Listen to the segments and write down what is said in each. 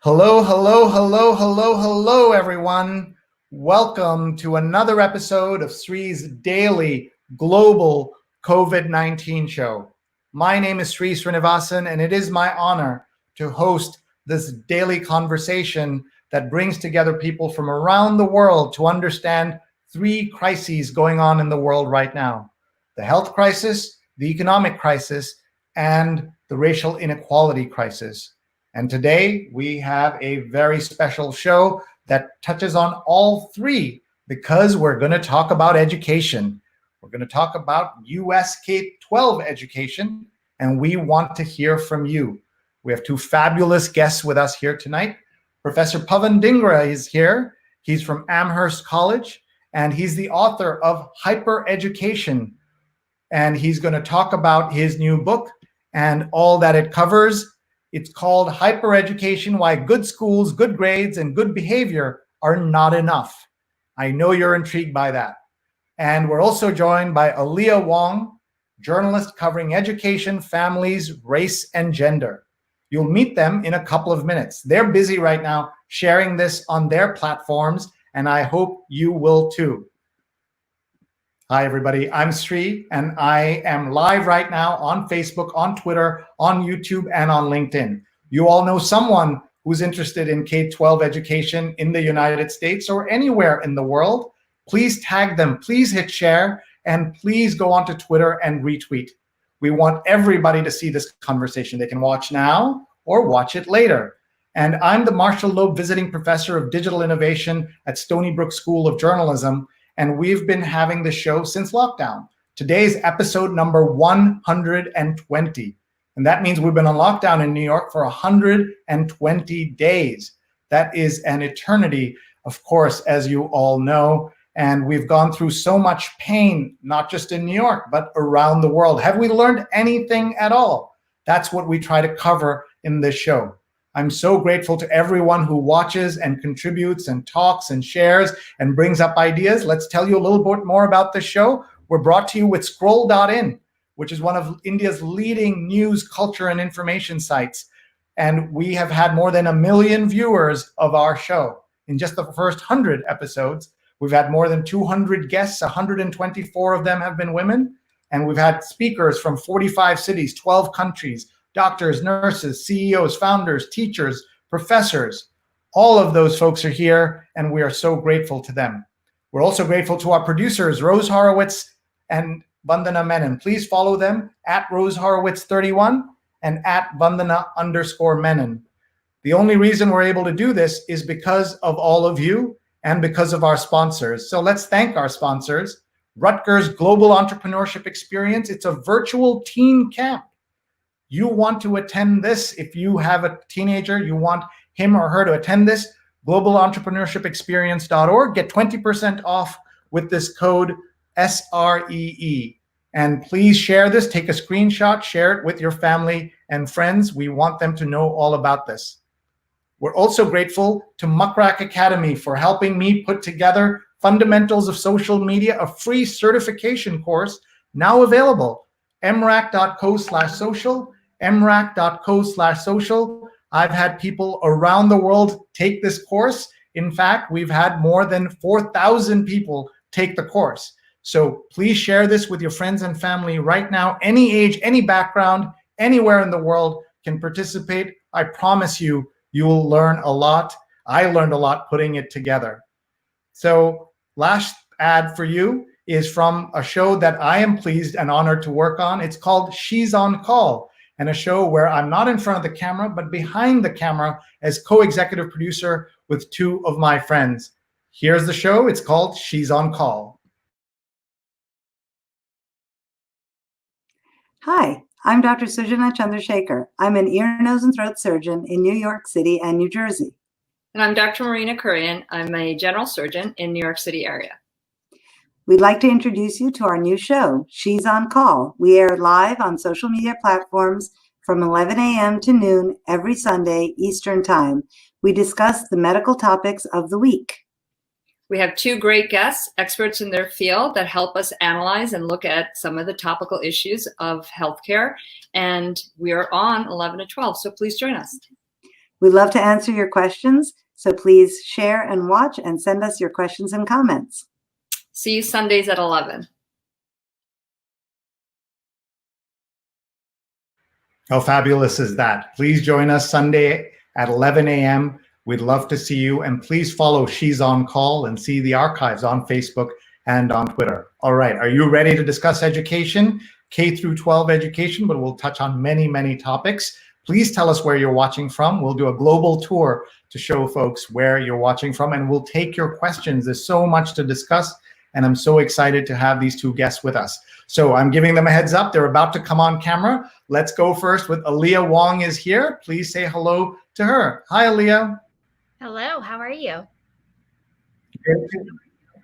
Hello, hello, hello, hello, hello, everyone. Welcome to another episode of Sree's daily global COVID-19 show. My name is Sree Sreenivasan, and it is my honor to host this daily conversation that brings together people from around the world to understand three crises going on in the world right now: the health crisis, the economic crisis, and the racial inequality crisis. And today we have a very special show that touches on all three because we're going to talk about education. We're going to talk about US K-12 education, and we want to hear from you. We have two fabulous guests with us here tonight. Professor Pawan Dhingra is here. He's from Amherst College, and he's the author of Hyper Education. And he's going to talk about his new book and all that it covers. It's called Hyper Education: Why Good Schools, Good Grades, and Good Behavior Are Not Enough. I know you're intrigued by that. And we're also joined by Alia Wong, journalist covering education, families, race, and gender. You'll meet them in a couple of minutes. They're busy right now sharing this on their platforms, and I hope you will too. Hi, everybody. I'm Sree, and I am live right now on Facebook, on Twitter, on YouTube, and on LinkedIn. You all know someone who's interested in K-12 education in the United States or anywhere in the world. Please tag them, please hit share, and please go onto Twitter and retweet. We want everybody to see this conversation. They can watch now or watch it later. And I'm the Marshall Loeb Visiting Professor of Digital Innovation at Stony Brook School of Journalism, and we've been having the show since lockdown. Today's episode number 120. And that means we've been on lockdown in New York for 120 days. That is an eternity, of course, as you all know. And we've gone through so much pain, not just in New York, but around the world. Have we learned anything at all? That's what we try to cover in this show. I'm so grateful to everyone who watches and contributes and talks and shares and brings up ideas. Let's tell you a little bit more about this show. We're brought to you with Scroll.in, which is one of India's leading news, culture, and information sites. And we have had more than 1 million viewers of our show. In just the first 100 episodes, we've had more than 200 guests. 124 of them have been women. And we've had speakers from 45 cities, 12 countries, doctors, nurses, CEOs, founders, teachers, professors. All of those folks are here, and we are so grateful to them. We're also grateful to our producers, Rose Horowitz and Vandana Menon. Please follow them at Rose Horowitz 31 and at Vandana_Menon. The only reason we're able to do this is because of all of you and because of our sponsors. So let's thank our sponsors. Rutgers Global Entrepreneurship Experience. It's a virtual teen camp. You want to attend this. If you have a teenager, you want him or her to attend this, globalentrepreneurshipexperience.org. Get 20% off with this code SREE. And please share this, take a screenshot, share it with your family and friends. We want them to know all about this. We're also grateful to Muckrack Academy for helping me put together Fundamentals of Social Media, a free certification course now available. mrac.co/social. mrac.co/social. I've had people around the world take this course. In fact, we've had more than 4,000 people take the course. So please share this with your friends and family right now. Any age, any background, anywhere in the world can participate. I promise you, you will learn a lot. I learned a lot putting it together. So last ad for you is from a show that I am pleased and honored to work on. It's called She's on Call, and a show where I'm not in front of the camera, but behind the camera as co-executive producer with two of my friends. Here's the show. It's called She's on Call. Hi, I'm Dr. Sujana Chandrasekhar. I'm an ear, nose, and throat surgeon in New York City and New Jersey. And I'm Dr. Marina Kurian. I'm a general surgeon in New York City area. We'd like to introduce you to our new show, She's on Call. We air live on social media platforms from 11 a.m. to noon every Sunday Eastern Time. We discuss the medical topics of the week. We have two great guests, experts in their field, that help us analyze and look at some of the topical issues of healthcare. And we are on 11 to 12, so please join us. We love to answer your questions, so please share and watch and send us your questions and comments. See you Sundays at 11. How fabulous is that? Please join us Sunday at 11 a.m. We'd love to see you. And please follow She's on Call and see the archives on Facebook and on Twitter. All right, are you ready to discuss education, K through 12 education, but we'll touch on many, many topics. Please tell us where you're watching from. We'll do a global tour to show folks where you're watching from, and we'll take your questions. There's so much to discuss, and I'm so excited to have these two guests with us. So I'm giving them a heads up. They're about to come on camera. Let's go first with Alia Wong is here. Please say hello to her. Hi, Alia. Hello, how are you?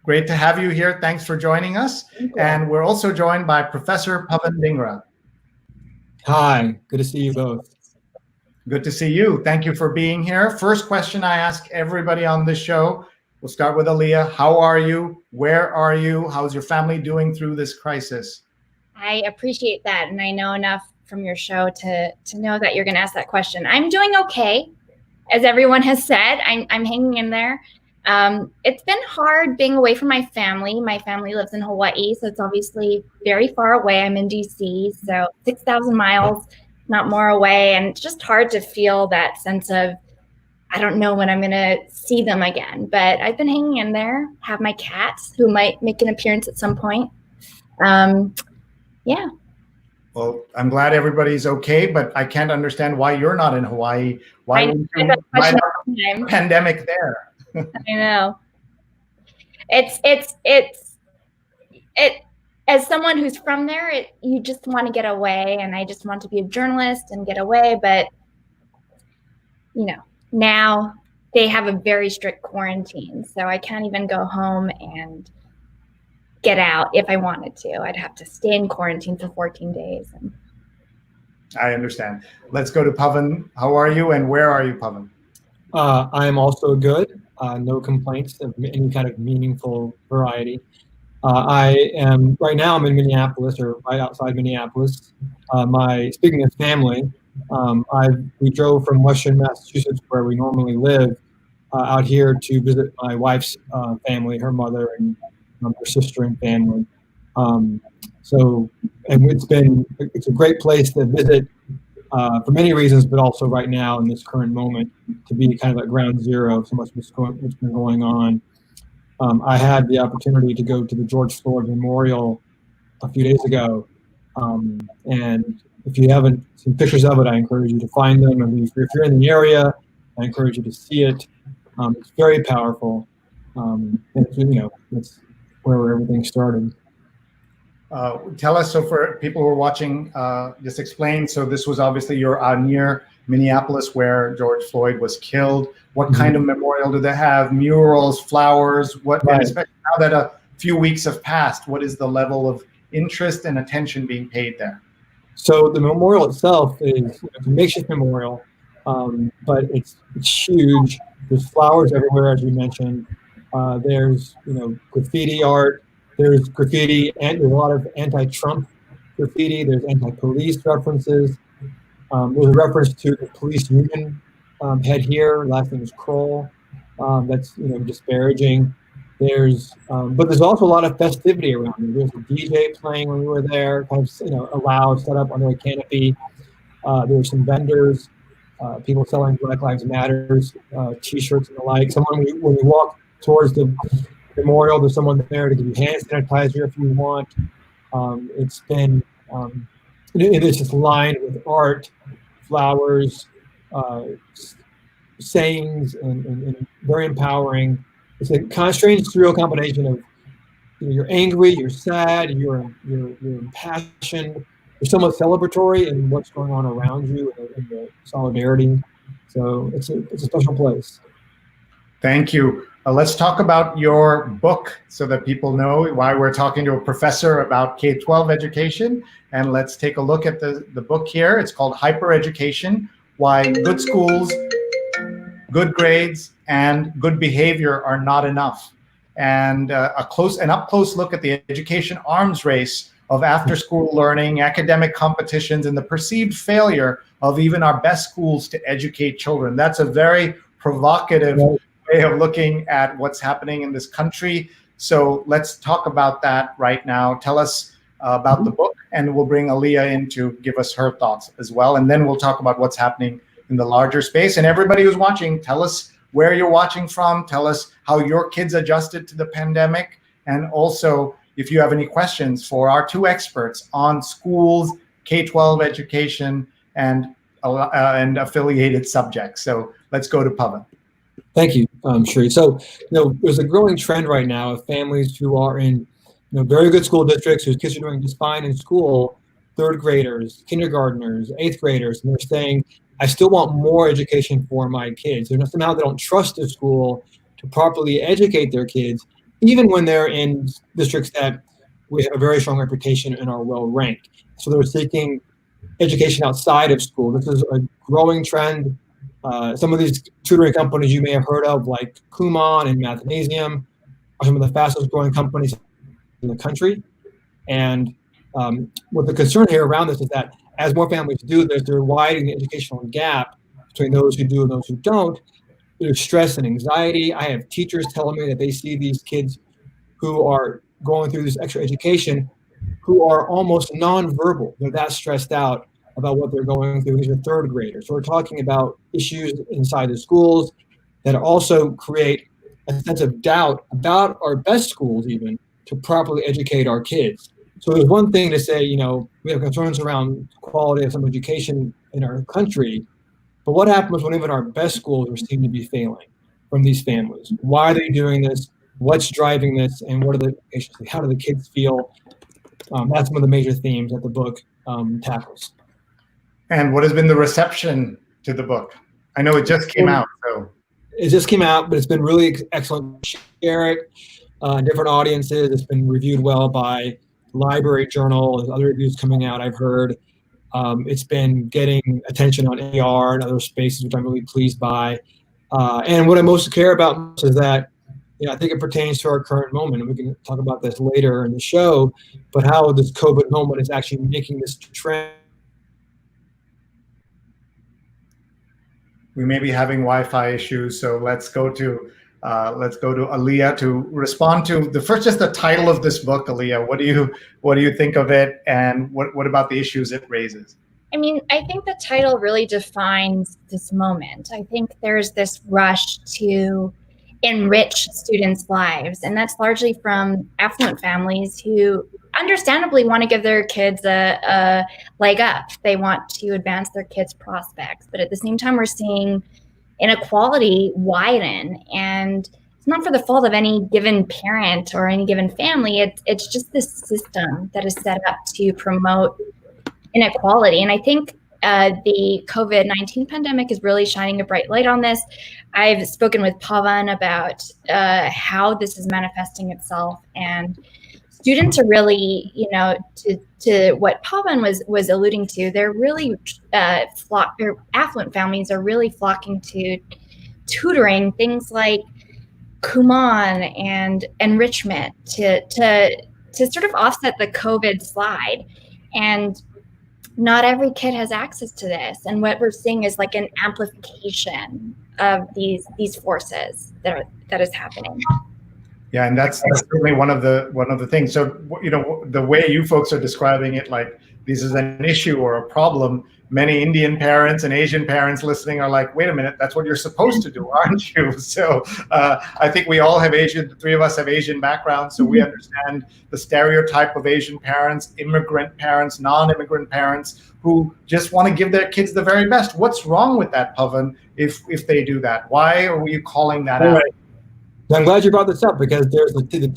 Great to have you here. Thanks for joining us. And we're also joined by Professor Pawan Dhingra. Hi, good to see you both. Good to see you. Thank you for being here. First question I ask everybody on this show. We'll start with Alia. How are you? Where are you? How's your family doing through this crisis? I appreciate that, and I know enough from your show to know that you're going to ask that question. I'm doing okay. As everyone has said, I'm hanging in there. It's been hard being away from my family. My family lives in Hawaii, so it's obviously very far away. I'm in DC, so 6,000 miles, not more away, and it's just hard to feel that sense of, I don't know when I'm going to see them again, but I've been hanging in there, have my cats who might make an appearance at some point. Yeah. Well, I'm glad everybody's okay, but I can't understand why you're not in Hawaii. Why not pandemic there? I know. It's as someone who's from there, you just want to get away, and I just want to be a journalist and get away, but you know, now they have a very strict quarantine, so I can't even go home and get out if I wanted to. I'd have to stay in quarantine for 14 days. I understand. Let's go to Pawan. How are you, and where are you, Pawan? I'm also good. No complaints of any kind of meaningful variety. Right now I'm in Minneapolis, or right outside Minneapolis. Speaking of family, we drove from Western Massachusetts, where we normally live, out here to visit my wife's family, her mother and her sister and family. And it's a great place to visit for many reasons, but also right now in this current moment to be kind of at ground zero of so much what's been going on. I had the opportunity to go to the George Floyd Memorial a few days ago, and if you haven't seen pictures of it, I encourage you to find them. And if you're in the area, I encourage you to see it. It's very powerful, and it's where everything started. Tell us, so for people who are watching, just explain. So this was obviously you're near Minneapolis where George Floyd was killed. What kind of memorial do they have? Murals, flowers? What? Right. And especially now that a few weeks have passed, what is the level of interest and attention being paid there? So the memorial itself is a makeshift memorial, but it's huge. There's flowers everywhere, as you mentioned. There's graffiti art. There's graffiti, and there's a lot of anti-Trump graffiti. There's anti-police references. There's a reference to the police union head here. Last name is Kroll. That's disparaging. But there's also a lot of festivity around it. There's a DJ playing when we were there, kind of a loud setup under a canopy. There's some vendors, people selling Black Lives Matters T-shirts and the like. When we walk towards the memorial, there's someone there to give you hand sanitizer if you want. It's just lined with art, flowers, sayings, and very empowering. It's a kind of strange, surreal combination of you're angry, you're sad, you're impassioned, you're somewhat celebratory in what's going on around you and the solidarity. So it's a special place. Thank you. Let's talk about your book so that people know why we're talking to a professor about K-12 education. And let's take a look at the book here. It's called Hyper Education: Why Good Schools, Good Grades, and Good Behavior Are Not Enough. And an up-close look at the education arms race of after-school learning, academic competitions, and the perceived failure of even our best schools to educate children. That's a very provocative way of looking at what's happening in this country. So let's talk about that right now. Tell us about the book, and we'll bring Alia in to give us her thoughts as well. And then we'll talk about what's happening in the larger space. And everybody who's watching, tell us where you're watching from. Tell us how your kids adjusted to the pandemic. And also, if you have any questions for our two experts on schools, K-12 education, and affiliated subjects. So let's go to Pawan. Thank you, Sree. So, there's a growing trend right now of families who are in, very good school districts whose kids are doing just fine in school, third graders, kindergartners, eighth graders, and they're saying, I still want more education for my kids. Somehow they don't trust the school to properly educate their kids, even when they're in districts that we have a very strong reputation and are well ranked. So they're seeking education outside of school. This is a growing trend. Some of these tutoring companies you may have heard of, like Kumon and Mathnasium, are some of the fastest growing companies in the country. And what the concern here around this is that as more families do this, they're widening the educational gap between those who do and those who don't. There's stress and anxiety. I have teachers telling me that they see these kids who are going through this extra education who are almost nonverbal. They're that stressed out about what they're going through. These are third graders. So we're talking about issues inside the schools that also create a sense of doubt about our best schools even to properly educate our kids. So there's one thing to say, we have concerns around quality of some education in our country, but what happens when even our best schools are seen to be failing from these families? Why are they doing this? What's driving this? And what are the implications? How do the kids feel? That's one of the major themes that the book tackles. And what has been the reception to the book? I know it just came out. So it just came out, but it's been really excellent. Share it in different audiences. It's been reviewed well by Library Journal. There's other reviews coming out, I've heard. It's been getting attention on AR and other spaces, which I'm really pleased by. And what I most care about is that, I think it pertains to our current moment, and we can talk about this later in the show, but how this COVID moment is actually making this trend. We may be having Wi-Fi issues, so let's go to Alia to respond to just the title of this book. Alia, what do you think of it, and what about the issues it raises? I mean, I think the title really defines this moment. I think there's this rush to enrich students' lives, and that's largely from affluent families who understandably want to give their kids a leg up. They want to advance their kids' prospects, but at the same time, we're seeing inequality widen, and it's not for the fault of any given parent or any given family. It's just this system that is set up to promote inequality. And I think the COVID-19 pandemic is really shining a bright light on this. I've spoken with Pawan about how this is manifesting itself, and students are really, to what Pawan was alluding to, they're really affluent families are really flocking to tutoring, things like Kumon and enrichment to sort of offset the COVID slide. And not every kid has access to this. And what we're seeing is like an amplification of these forces that is happening. Yeah, and that's certainly one of the things. So, the way you folks are describing it, like this is an issue or a problem, many Indian parents and Asian parents listening are like, wait a minute, that's what you're supposed to do, aren't you? So I think we all have the three of us have Asian backgrounds, so we understand the stereotype of Asian parents, immigrant parents, non-immigrant parents who just want to give their kids the very best. What's wrong with that, Pawan, if they do that? Why are you calling that out? I'm glad you brought this up, because there's the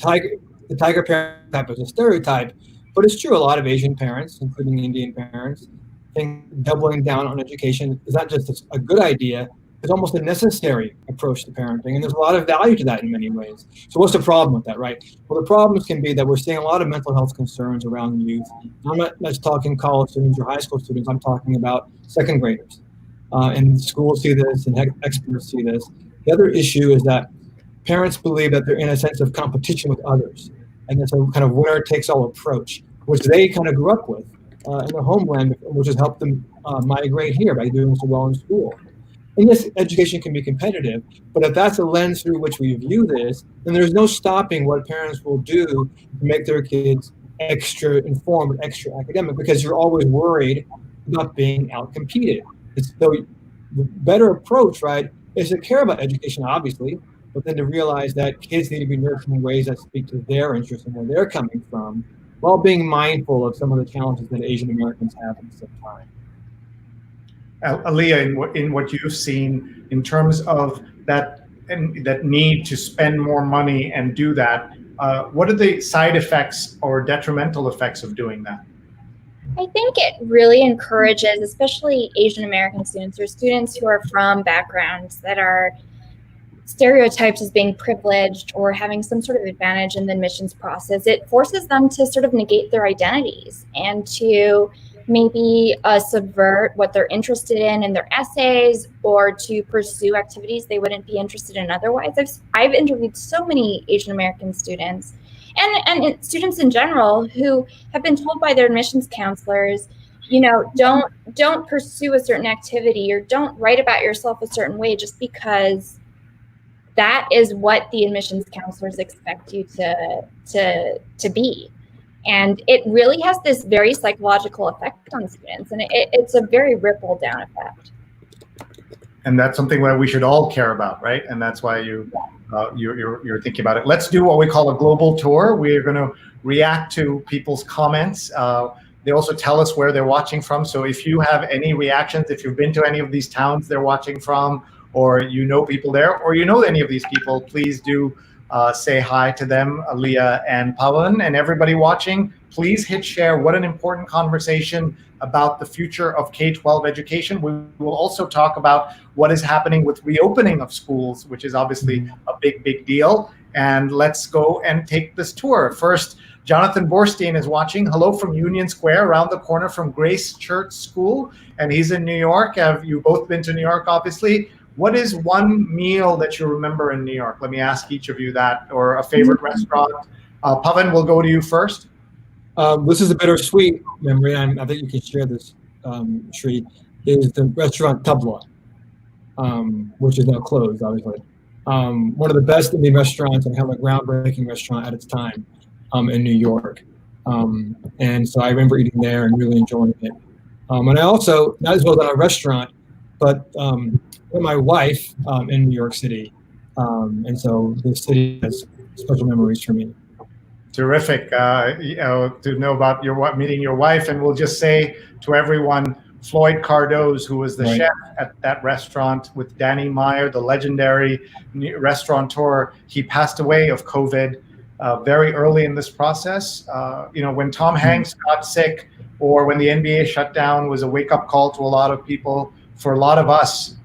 tiger parent type is a stereotype, but it's true. A lot of Asian parents, including Indian parents, think doubling down on education is not just a good idea, it's almost a necessary approach to parenting. And there's a lot of value to that in many ways. So what's the problem with that, right? Well, the problems can be that we're seeing a lot of mental health concerns around youth. I'm not just talking college students or high school students, I'm talking about second graders. And schools see this and experts see this. The other issue is that parents believe that they're in a sense of competition with others. And it's a kind of winner takes all approach, which they kind of grew up with in their homeland, which has helped them migrate here by doing so well in school. And yes, education can be competitive, but if that's the lens through which we view this, then there's no stopping what parents will do to make their kids extra informed, extra academic, because you're always worried about being outcompeted. So the better approach, right, is to care about education, obviously, but then to realize that kids need to be nurtured in ways that speak to their interests and where they're coming from, while being mindful of some of the challenges that Asian Americans have at the same time. Alia, in what you've seen in terms of that need to spend more money and do that, what are the side effects or detrimental effects of doing that? I think it really encourages, especially Asian American students or students who are from backgrounds that are stereotyped as being privileged or having some sort of advantage in the admissions process. It forces them to sort of negate their identities and to maybe subvert what they're interested in their essays, or to pursue activities they wouldn't be interested in otherwise. I've interviewed so many Asian American students and students in general who have been told by their admissions counselors, you know, don't pursue a certain activity or don't write about yourself a certain way just because that is what the admissions counselors expect you to be. And it really has this very psychological effect on students, and it's a very ripple down effect. And that's something that we should all care about, right? And that's why you're thinking about it. Let's do what we call a global tour. We're going to react to people's comments. They also tell us where they're watching from. So if you have any reactions, if you've been to any of these towns they're watching from, or you know people there, or you know any of these people, please do say hi to them, Alia and Pawan, and everybody watching. Please hit share. What an important conversation about the future of K-12 education. We will also talk about what is happening with reopening of schools, which is obviously a big deal. And let's go and take this tour. First, Jonathan Borstein is watching. Hello from Union Square, around the corner from Grace Church School. And he's in New York. Have you both been to New York, obviously? What is one meal that you remember in New York? Let me ask each of you that, or a favorite restaurant. Pawan, we'll go to you first. This is a bittersweet memory, and I think you can share this, Sree, is the restaurant Tabla, which is now closed, obviously. One of the best Indian restaurants and kind of a groundbreaking restaurant at its time in New York. And so I remember eating there and really enjoying it. And I also, not as well as a restaurant, but with my wife in New York City. And so the city has special memories for me. Terrific, to know about meeting your wife. And we'll just say to everyone, Floyd Cardoz, who was the chef at that restaurant with Danny Meyer, the legendary restaurateur, he passed away of COVID very early in this process. When Tom Hanks got sick, or when the NBA shut down, was a wake-up call to a lot of people. For a lot of us,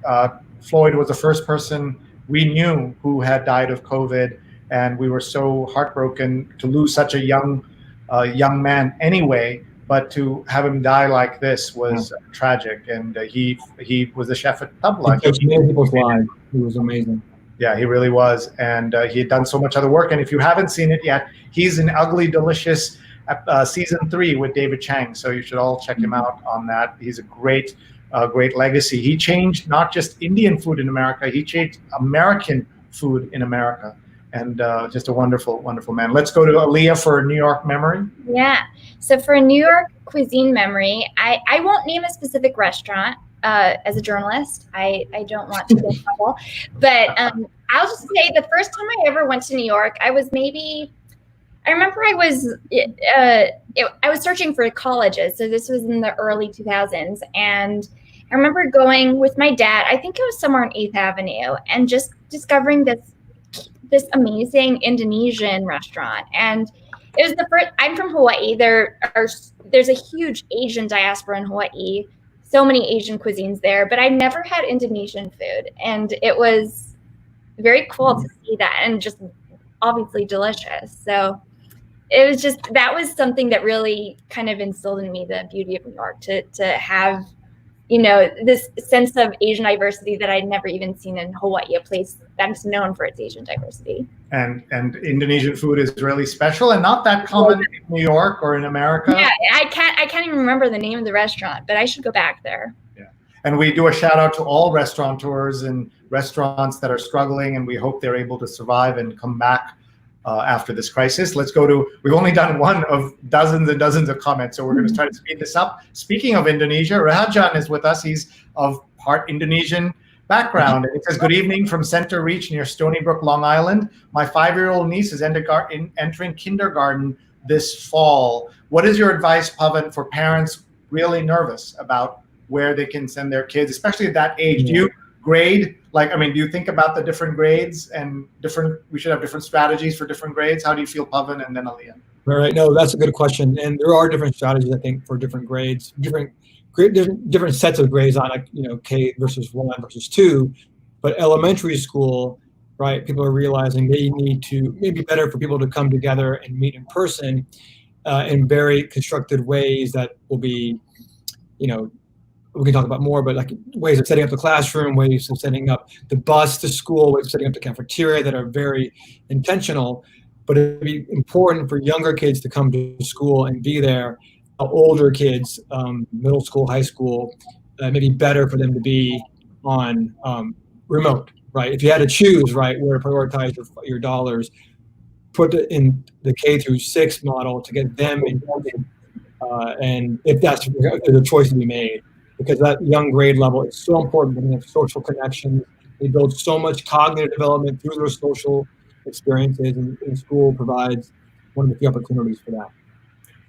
Floyd was the first person we knew who had died of COVID, and we were so heartbroken to lose such a young man anyway. But to have him die like this was tragic, and he was the chef at Tabla. He touched many people's lives. He was amazing. Yeah, he really was, and he had done so much other work. And if you haven't seen it yet, he's in Ugly Delicious season 3 with David Chang. So you should all check him out on that. He's a great legacy. He changed not just Indian food in America, he changed American food in America. And just a wonderful man. Let's go to Alia for a New York memory. Yeah. So for a New York cuisine memory, I won't name a specific restaurant. As a journalist, I don't want to get in trouble. But I'll just say the first time I ever went to New York, I remember I was searching for colleges. So this was in the early 2000s. And I remember going with my dad, I think it was somewhere on 8th Avenue, and just discovering this amazing Indonesian restaurant. And it was the first. I'm from Hawaii. There's a huge Asian diaspora in Hawaii. So many Asian cuisines there, but I never had Indonesian food, and it was very cool to see that, and just obviously delicious. So that was something that really kind of instilled in me the beauty of New York, to have this sense of Asian diversity that I'd never even seen in Hawaii, a place that's known for its Asian diversity. And Indonesian food is really special and not that common in New York or in America. Yeah, I can't even remember the name of the restaurant, but I should go back there. Yeah. And we do a shout out to all restaurateurs and restaurants that are struggling, and we hope they're able to survive and come back after this crisis. Let's go to, we've only done one of dozens and dozens of comments, so we're going to try to speed this up. Speaking of Indonesia, Rajan is with us. He's of part Indonesian background. And he says, good evening from Center Reach near Stony Brook, Long Island. My 5-year-old niece is entering kindergarten this fall. What is your advice, Pawan, for parents really nervous about where they can send their kids, especially at that age? Do you grade? Do you think about the different grades and we should have different strategies for different grades? How do you feel, Pawan, and then Alia? Right. No, that's a good question. And there are different strategies, I think, for different grades, different sets of grades on, K versus 1 versus 2. But elementary school, right, people are realizing they need to, maybe better for people to come together and meet in person in very constructed ways that will be, we can talk about more, but like ways of setting up the classroom, ways of setting up the bus to school, ways of setting up the cafeteria that are very intentional. But it'd be important for younger kids to come to school and be there. Older kids, middle school, high school, maybe better for them to be on remote, right? If you had to choose, right, where to prioritize your dollars, put it in the K through 6 model to get them involved. And if there's a choice to be made, because that young grade level is so important. They have social connections. They build so much cognitive development through their social experiences, and school provides one of the few opportunities for that.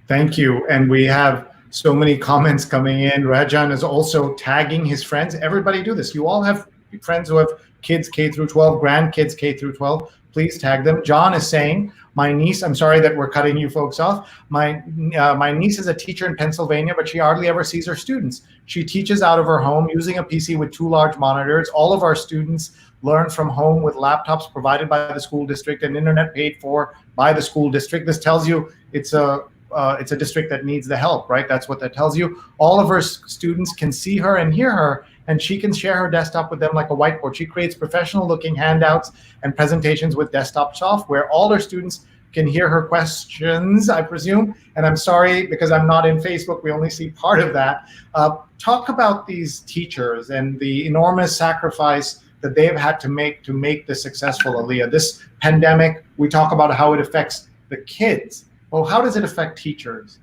Thank you. And we have so many comments coming in. Rajan is also tagging his friends. Everybody do this. You all have friends who have kids K through 12, grandkids K through 12. Please tag them. John is saying, my niece, I'm sorry that we're cutting you folks off. My niece is a teacher in Pennsylvania, but she hardly ever sees her students. She teaches out of her home using a PC with 2 large monitors. All of our students learn from home with laptops provided by the school district and internet paid for by the school district. This tells you it's a district that needs the help, right? That's what that tells you. All of her students can see her and hear her, and she can share her desktop with them like a whiteboard. She creates professional looking handouts and presentations with desktop software. All her students can hear her questions, I presume. And I'm sorry, because I'm not in Facebook, we only see part of that. Talk about these teachers and the enormous sacrifice that they've had to make this successful, Alia. This pandemic, we talk about how it affects the kids. Well, how does it affect teachers?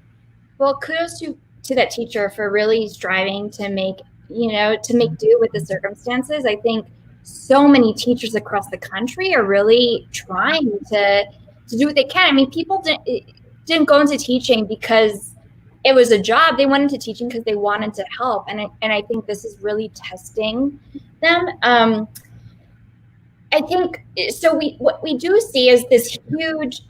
Well, kudos to that teacher for really striving to make do with the circumstances. I think so many teachers across the country are really trying to do what they can. I mean, people didn't go into teaching because it was a job. They went into teaching because they wanted to help. And I think this is really testing them. I think so. What we do see is this huge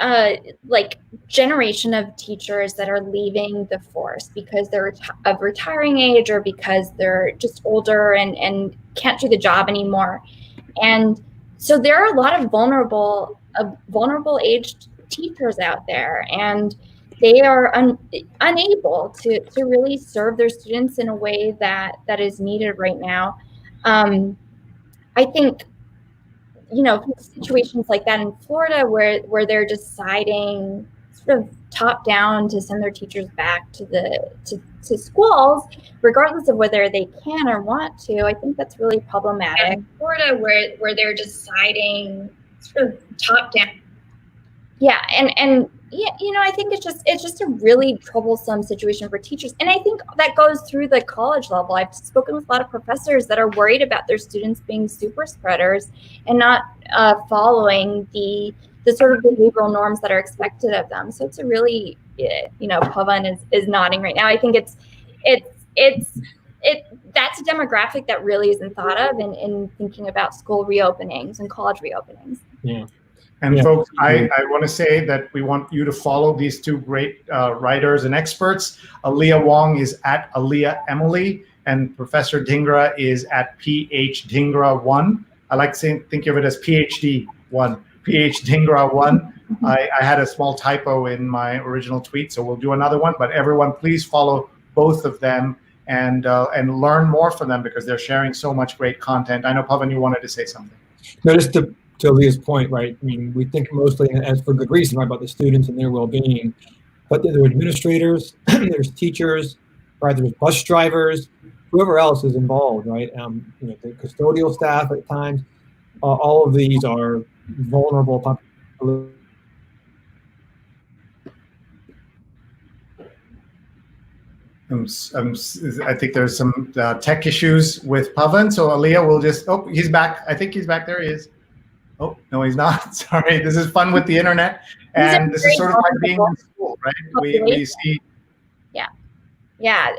generation of teachers that are leaving the force because they're of retiring age or because they're just older and can't do the job anymore. And so there are a lot of vulnerable aged teachers out there, and they are unable to really serve their students in a way that is needed right now. I think, situations like that in Florida where they're deciding sort of top down to send their teachers back to schools, regardless of whether they can or want to, I think that's really problematic. In Florida where they're deciding sort of top down. Yeah, and yeah, I think it's just a really troublesome situation for teachers. And I think that goes through the college level. I've spoken with a lot of professors that are worried about their students being super spreaders and not following the sort of behavioral norms that are expected of them. So it's a really, Pawan is nodding right now. I think that's a demographic that really isn't thought of in thinking about school reopenings and college reopenings. Yeah. And folks, I want to say that we want you to follow these 2 great writers and experts. Alia Wong is at Alia Emily, and Professor Dhingra is at PH Dhingra 1. I like to think of it as PhD 1, PH Dhingra 1. I had a small typo in my original tweet, so we'll do another one. But everyone, please follow both of them and learn more from them because they're sharing so much great content. I know, Pawan, you wanted to say something. No, just to Alia's point, right? I mean, we think mostly, as for good reason, right, about the students and their well-being, but there are administrators, there's teachers, right? There's bus drivers, whoever else is involved, right? The custodial staff at times. All of these are vulnerable populations. I think there's some tech issues with Pawan, so Alia will just, oh, he's back. I think he's back. There he is. Oh, no, he's not. Sorry. This is fun with the internet. And this is sort of like being in school, right? We see. Yeah. Yeah.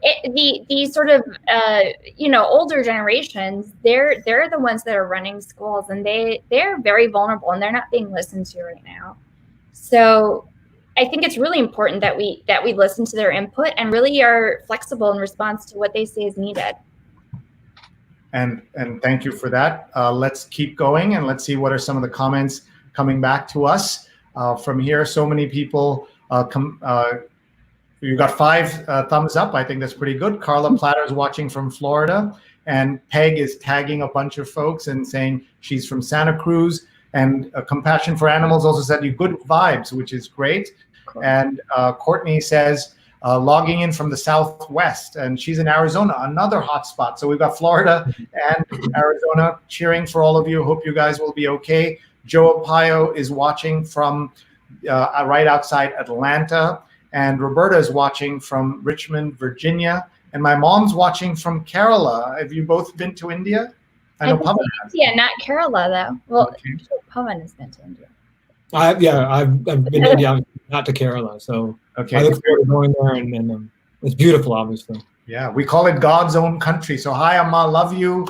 The sort of, older generations, they're the ones that are running schools, and they're very vulnerable, and they're not being listened to right now. So I think it's really important that we listen to their input and really are flexible in response to what they say is needed. And thank you for that. Let's keep going and let's see what are some of the comments coming back to us from here. So many people you got 5 thumbs up. I think that's pretty good. Carla Platter's watching from Florida, and Peg is tagging a bunch of folks and saying she's from Santa Cruz. And Compassion for Animals also said you good vibes, which is great. Cool. And Courtney says logging in from the Southwest, and she's in Arizona, another hot spot. So we've got Florida and Arizona cheering for all of you. Hope you guys will be okay. Joe Arpaio is watching from right outside Atlanta, and Roberta is watching from Richmond, Virginia, and my mom's watching from Kerala. Have you both been to India? I know Pawan has. Yeah, not Kerala though. Well, okay. Pawan has been to India. I've been to India, not to Kerala. So okay. I look forward to going there, and it's beautiful, obviously. Yeah, we call it God's own country. So hi, Amma, love you.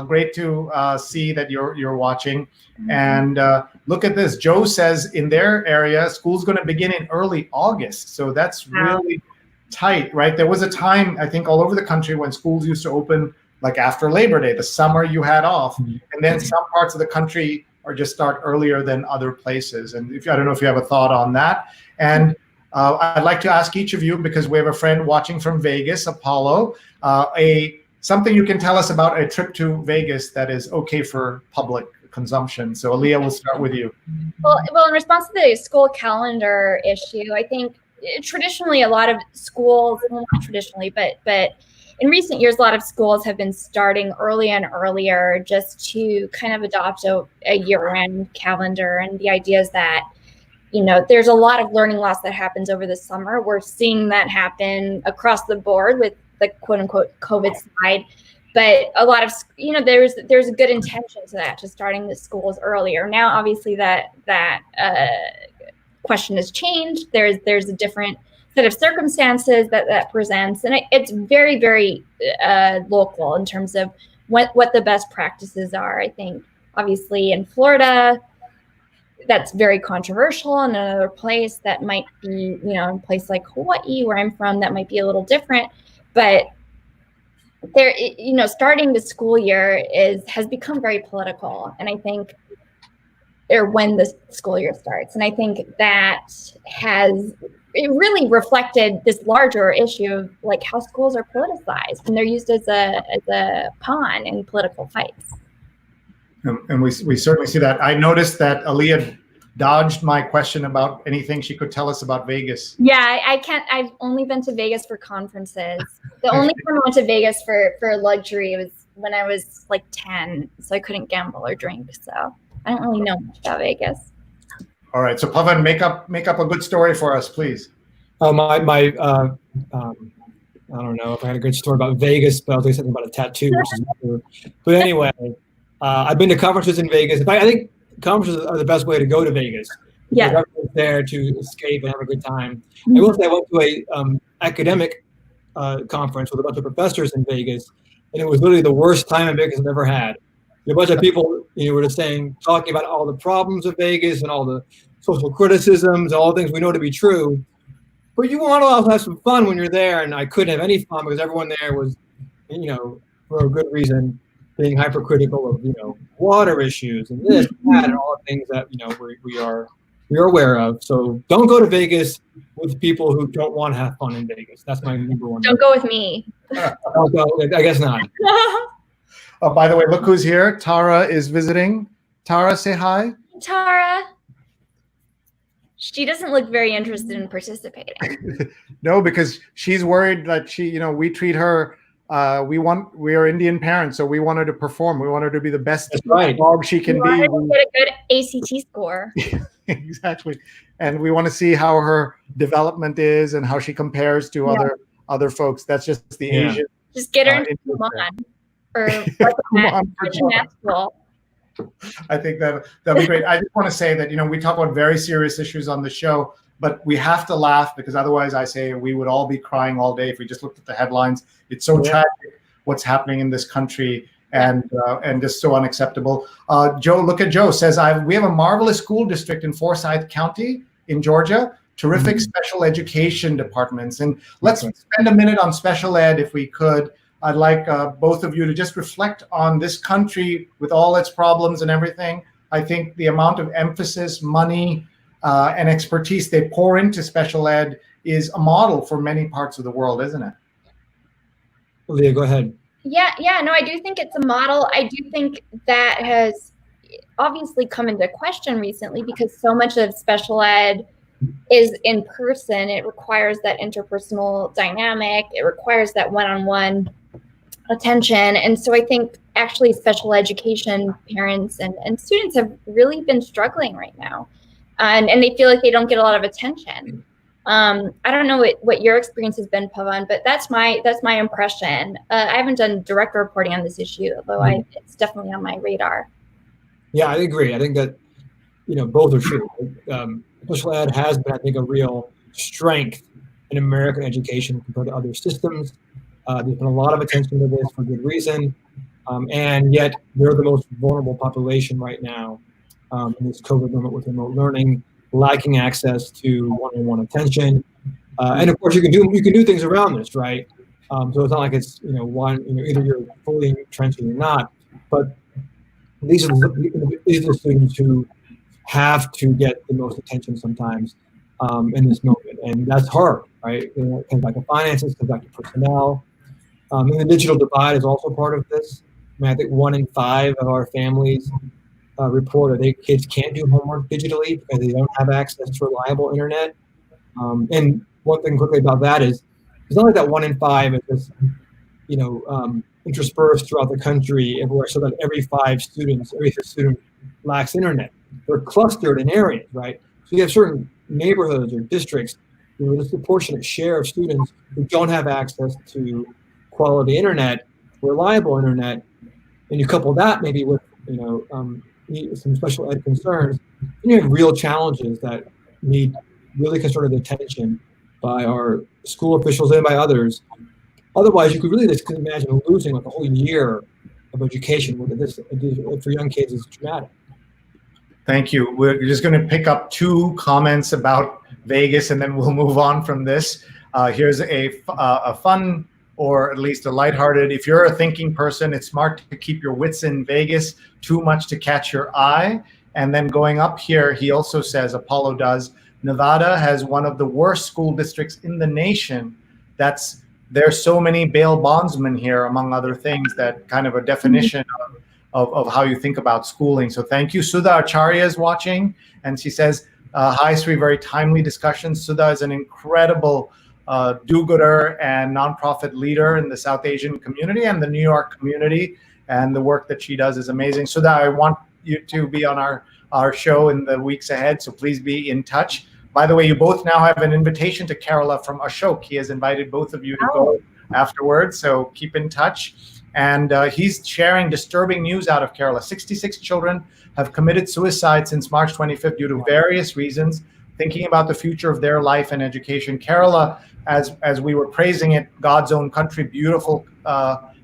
Great to see that you're watching. Mm-hmm. And look at this. Joe says in their area, school's going to begin in early August. So that's really tight, right? There was a time, I think, all over the country when schools used to open like after Labor Day, the summer you had off. Mm-hmm. And then some parts of the country are just start earlier than other places. And I don't know if you have a thought on that. And I'd like to ask each of you, because we have a friend watching from Vegas, Apollo, something you can tell us about a trip to Vegas that is okay for public consumption. So Alia, we'll start with you. Well, in response to the school calendar issue, I think traditionally a lot of schools, well, not traditionally, but in recent years, a lot of schools have been starting early and earlier just to kind of adopt a year-end calendar. And the idea is that, there's a lot of learning loss that happens over the summer. We're seeing that happen across the board with the quote unquote COVID slide. But a lot of, there's a good intention to that, to starting the schools earlier. Now, obviously that question has changed. There's a different set of circumstances that presents, and it's very, very local in terms of what the best practices are. I think obviously in Florida, that's very controversial, and another place that might be, a place like Hawaii, where I'm from, that might be a little different. But there, starting the school year has become very political, and I think, or when the school year starts, and I think that it really reflected this larger issue of like how schools are politicized, and they're used as a pawn in political fights. And we certainly see that. I noticed that Alia dodged my question about anything she could tell us about Vegas. Yeah, I can't. I've only been to Vegas for conferences. The only time I went to Vegas for luxury was when I was like 10, so I couldn't gamble or drink. So I don't really know much about Vegas. All right, so Pawan, make up a good story for us, please. Oh, I don't know if I had a good story about Vegas, but I'll tell you something about a tattoo, which is not true. But anyway, I've been to conferences in Vegas. In fact, I think conferences are the best way to go to Vegas. Yeah, everyone's there to escape and have a good time. Mm-hmm. I will say I went to a academic conference with a bunch of professors in Vegas, and it was literally the worst time in Vegas I've ever had. A bunch of people, were just talking about all the problems of Vegas and all the social criticisms, all the things we know to be true. But you want to also have some fun when you're there, and I couldn't have any fun because everyone there was, for a good reason, being hypercritical of, water issues and this and that and all the things that, we are, we're aware of. So don't go to Vegas with people who don't want to have fun in Vegas. That's my number one. Don't go with me. Don't go, I guess not. Oh, by the way, look who's here. Tara is visiting. Tara, say hi. Tara. She doesn't look very interested in participating. No, because she's worried that we treat her. We are Indian parents, so we want her to perform. We want her to be the best dog she can be. Get a good ACT score. Exactly, and we want to see how her development is and how she compares to other folks. That's just the Asian. Just get her into Kumon or school. I think that'd be great. I just want to say that we talk about very serious issues on the show, but we have to laugh because otherwise, I say we would all be crying all day if we just looked at the headlines. It's so tragic what's happening in this country, and just so unacceptable. Joe, look at Joe says we have a marvelous school district in Forsyth County in Georgia. Terrific special education departments, and let's spend a minute on special ed if we could. I'd like both of you to just reflect on this country with all its problems and everything. I think the amount of emphasis, money, and expertise they pour into special ed is a model for many parts of the world, isn't it? Leah, go ahead. Yeah, no, I do think it's a model. I do think that has obviously come into question recently because so much of special ed is in person. It requires that interpersonal dynamic. It requires that one-on-one attention. And so I think actually special education parents and students have really been struggling right now. And they feel like they don't get a lot of attention. I don't know what your experience has been, Pawan, but that's my impression. I haven't done direct reporting on this issue, although it's definitely on my radar. Yeah, I agree. I think that, both are true. Special ed has been, I think, a real strength in American education compared to other systems. There's been a lot of attention to this for good reason. And yet they're the most vulnerable population right now in this COVID moment with remote learning, lacking access to one-on-one attention. And of course you can do things around this, right? So it's not like it's, either you're fully entrenched or you're not, but these are the students who have to get the most attention sometimes in this moment. And that's hard, right? It comes back to finances, it comes back to personnel. And the digital divide is also part of this. I think 1 in 5 of our families report that their kids can't do homework digitally because they don't have access to reliable internet. And one thing quickly about that is, it's not like that 1 in 5 is just, interspersed throughout the country everywhere, so that every 5 students, every 5th student lacks internet. They're clustered in areas, right? So you have certain neighborhoods or districts, a disproportionate share of students who don't have access to quality internet, reliable internet, and you couple that maybe with some special ed concerns, and you have real challenges that need really concerted attention by our school officials and by others. Otherwise, you could really just imagine losing like a whole year of education with this for young kids is traumatic. Thank you. We're just going to pick up 2 comments about Vegas, and then we'll move on from this. Here's a fun, or at least a lighthearted, if you're a thinking person, it's smart to keep your wits in Vegas, too much to catch your eye. And then going up here, he also says, Apollo does, Nevada has one of the worst school districts in the nation. There's so many bail bondsmen here, among other things, that kind of a definition of how you think about schooling. So thank you. Sudha Acharya is watching, and she says, hi, Sree, very timely discussion. Sudha is an incredible do-gooder and nonprofit leader in the South Asian community and the New York community, and the work that she does is amazing. Sudha, I want you to be on our show in the weeks ahead, so please be in touch. By the way, you both now have an invitation to Kerala from Ashok. He has invited both of you to go afterwards, so keep in touch. And he's sharing disturbing news out of Kerala. 66 children have committed suicide since March 25th due to various reasons, thinking about the future of their life and education. Kerala, as we were praising it, God's own country, beautiful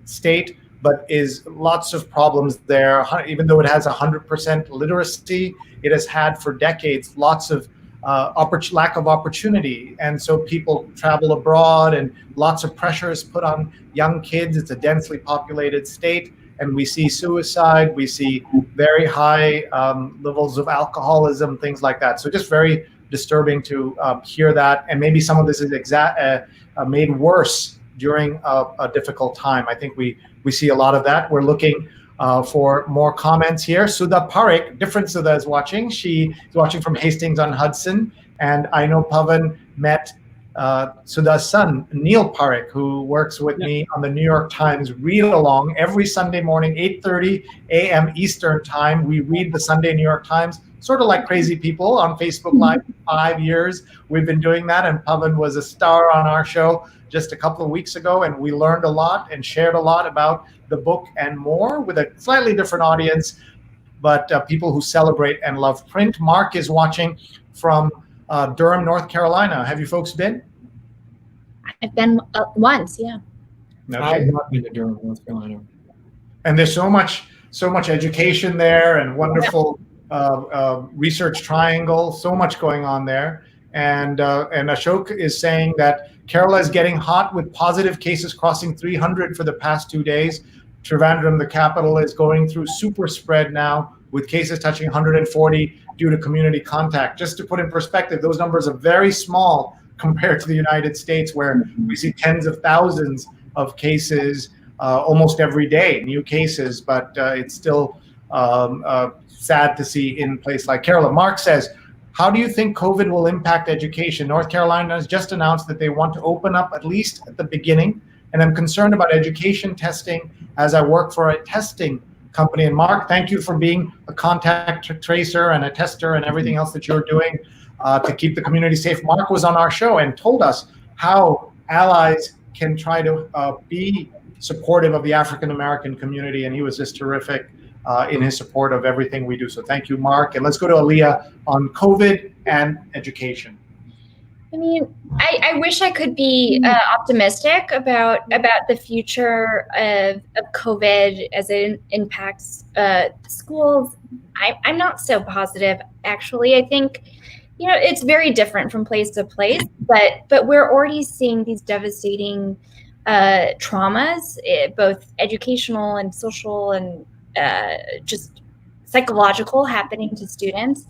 state, but is lots of problems there. Even though it has 100% literacy, it has had for decades lots of lack of opportunity, and so people travel abroad and lots of pressure is put on young kids. It's a densely populated state, and we see suicide, we see very high levels of alcoholism, things like that. So just very disturbing to hear that, and maybe some of this is made worse during a difficult time. I think we see a lot of that. We're looking for more comments here. Sudha Parekh, different Sudha, is watching. She is watching from Hastings-on-Hudson, and I know Pawan met Sudha's son, Neil Parekh, who works with me on the New York Times Read Along every Sunday morning, 8:30 a.m. Eastern Time. We read the Sunday New York Times, sort of like crazy people on Facebook Live. 5 years we've been doing that, and Pawan was a star on our show just a couple of weeks ago, and we learned a lot and shared a lot about the book and more with a slightly different audience, but people who celebrate and love print. Mark is watching from Durham, North Carolina. Have you folks been? I've been once, yeah. Okay. I've not been to Durham, North Carolina. And there's so much education there, and wonderful research triangle, so much going on there. And Ashok is saying that Kerala is getting hot with positive cases crossing 300 for the past 2 days. Trivandrum, the capital, is going through super spread now with cases touching 140 due to community contact. Just to put in perspective, those numbers are very small compared to the United States, where we see tens of thousands of cases almost every day, new cases, but it's still sad to see in a place like Kerala. Mark says, how do you think COVID will impact education? North Carolina has just announced that they want to open up at least at the beginning, and I'm concerned about education testing as I work for a testing company. And Mark, thank you for being a contact tracer and a tester and everything else that you're doing to keep the community safe. Mark was on our show and told us how allies can try to be supportive of the African American community, and he was just terrific in his support of everything we do. So thank you, Mark. And let's go to Alia on COVID and education. I mean, I wish I could be optimistic about the future of COVID as it impacts schools. I'm not so positive, actually. I think, it's very different from place to place, but we're already seeing these devastating traumas, both educational and social and just psychological, happening to students.